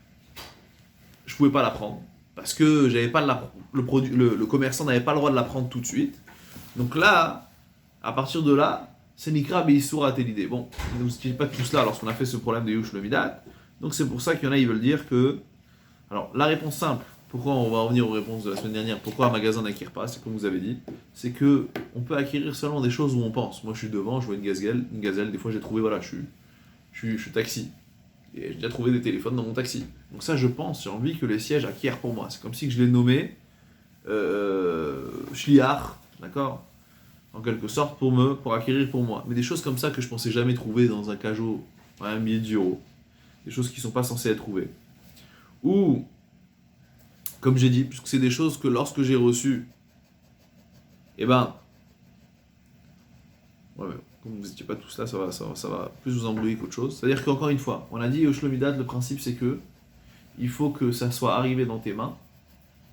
je pouvais pas la prendre parce que j'avais pas le commerçant n'avait pas le droit de la prendre tout de suite. Donc là, à partir de là, c'est Nikra Beissoura l'idée. Bon, ne nous explique pas tout cela lorsqu'on a fait ce problème de Yush Lomidat. Donc c'est pour ça qu'il y en a, ils veulent dire que. Alors la réponse simple, pourquoi on va revenir aux réponses de la semaine dernière, pourquoi un magasin n'acquiert pas, c'est comme vous avez dit, c'est que on peut acquérir seulement des choses où on pense. Moi je suis devant, je vois une gazelle, des fois j'ai trouvé, voilà, je suis taxi. Et j'ai déjà trouvé des téléphones dans mon taxi. Donc ça je pense, j'ai envie que les sièges acquièrent pour moi. C'est comme si je les nommais Shliach, d'accord, en quelque sorte, pour acquérir pour moi. Mais des choses comme ça que je pensais jamais trouver dans un cajot, à un billet d'euro. Des choses qui ne sont pas censées être trouvées. Ou, comme j'ai dit, puisque c'est des choses que lorsque j'ai reçues, eh ben, ouais, mais comme vous n'étiez pas tous là, ça va plus vous embrouiller qu'autre chose. C'est-à-dire qu'encore une fois, on a dit au Shlomidat, le principe c'est que il faut que ça soit arrivé dans tes mains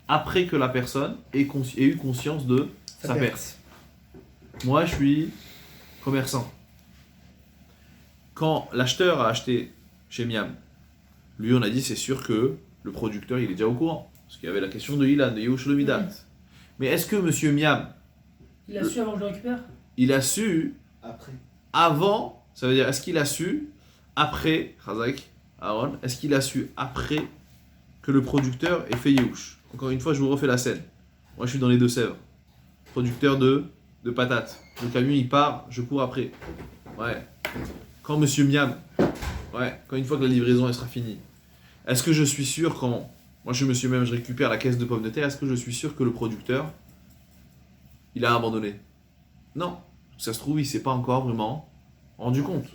après que la personne ait eu conscience de sa perte. Moi, je suis commerçant. Quand l'acheteur a acheté chez Miam, lui, on a dit, c'est sûr que le producteur, il est déjà au courant. Parce qu'il y avait la question de Ilan, de Yehush Lomidat. Oui. Mais est-ce que monsieur Miam, Il a su avant que je le récupère. il a su Après. avant, ça veut dire, est-ce qu'il a su après, Chazak, Aaron, est-ce qu'il a su après que le producteur ait fait Yehush? Encore une fois, je vous refais la scène. Moi, je suis dans les Deux-Sèvres. Producteur de patates. Le camion, il part, je cours après. Ouais. Quand monsieur Miam, quand une fois que la livraison elle sera finie, est-ce que je suis sûr quand moi je suis monsieur Miam, je récupère la caisse de pommes de terre, est-ce que je suis sûr que le producteur il a abandonné? Non. Ça se trouve, il s'est pas encore vraiment rendu compte.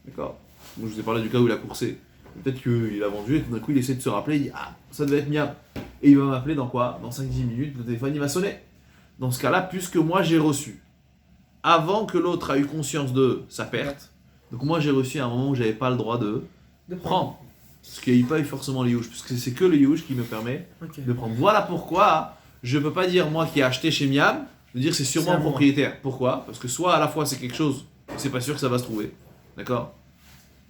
D'accord. Moi je vous ai parlé du cas où il a coursé. Peut-être qu'il a vendu et tout d'un coup il essaie de se rappeler, il dit ah, ça devait être Miam. Et il va m'appeler dans quoi? Dans 5-10 minutes, le téléphone il va sonner. Dans ce cas-là, puisque moi j'ai reçu, avant que l'autre a eu conscience de sa perte, donc moi j'ai reçu à un moment où j'avais pas le droit de prendre. Ce qui n'est pas forcément le Yush, parce que c'est que le Yush qui me permet de prendre. Voilà pourquoi je peux pas dire moi qui ai acheté chez Miam, je veux dire c'est sûrement le propriétaire. Pourquoi? Parce que soit à la fois c'est quelque chose, c'est pas sûr que ça va se trouver. D'accord?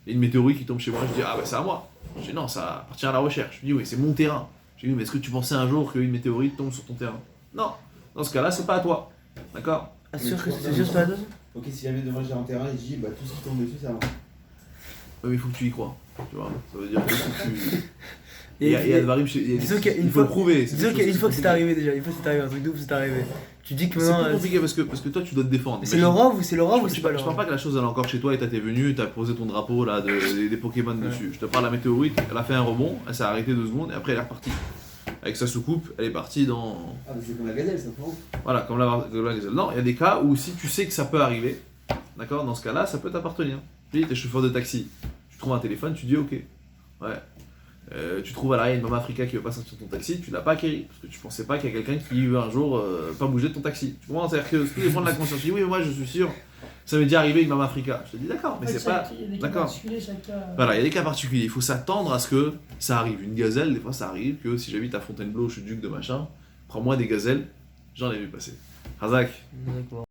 Il y a une météorite qui tombe chez moi, je dis ah bah c'est à moi. Je dis non, ça appartient à la recherche. Je dis oui, c'est mon terrain. Je dis oui, mais est-ce que tu pensais un jour qu'une météorite tombe sur ton terrain? Non. Dans ce cas-là, c'est pas à toi. D'accord? Ah, c'est sûr que c'est juste la deuxième. Ok, si jamais demain j'ai un terrain et je dis bah tout ce qui tombe dessus, ça va. Oui, mais il faut que tu y crois. Tu vois? Ça veut dire que tu. Et Il y a Advarim, disons qu'il y a une il faut le prouver. Disons qu'il y a une fois que c'est arrivé déjà, une fois que c'est arrivé, un truc de ouf c'est arrivé. Tu dis que C'est maintenant. plus compliqué parce que toi tu dois te défendre. C'est le rov ou c'est le rov ou Je c'est pas le parle rov? pas que la chose elle est encore chez toi et t'es venu, t'as posé ton drapeau là des Pokémon dessus. Je te parle de la météorite, elle a fait un rebond, elle s'est arrêtée 2 secondes et après elle est repartie. Avec sa soucoupe, elle est partie dans. Ah, mais c'est comme la gazelle, ça prend. Voilà, comme la gazelle. Non, il y a des cas où si tu sais que ça peut arriver, d'accord, dans ce cas-là, ça peut t'appartenir. Tu dis, t'es chauffeur de taxi, tu trouves un téléphone, tu dis ok. Ouais. Tu trouves à l'arrière une Mama Africa qui veut pas sortir ton taxi, tu l'as pas acquéri. Parce que tu pensais pas qu'il y a quelqu'un qui veut un jour pas bouger de ton taxi. Tu comprends? C'est-à-dire que tout dépend de la conscience. Tu dis oui, mais moi je suis sûr, ça m'est déjà arrivé avec Mama Africa. Je te dis d'accord, mais En fait, c'est pas. Il y a des cas D'accord. particuliers, chaque cas. Voilà, il y a des cas particuliers. Il faut s'attendre à ce que ça arrive. Une gazelle, des fois ça arrive que si j'habite à Fontainebleau, je suis duc de machin, prends-moi des gazelles, j'en ai vu passer. Razak. D'accord.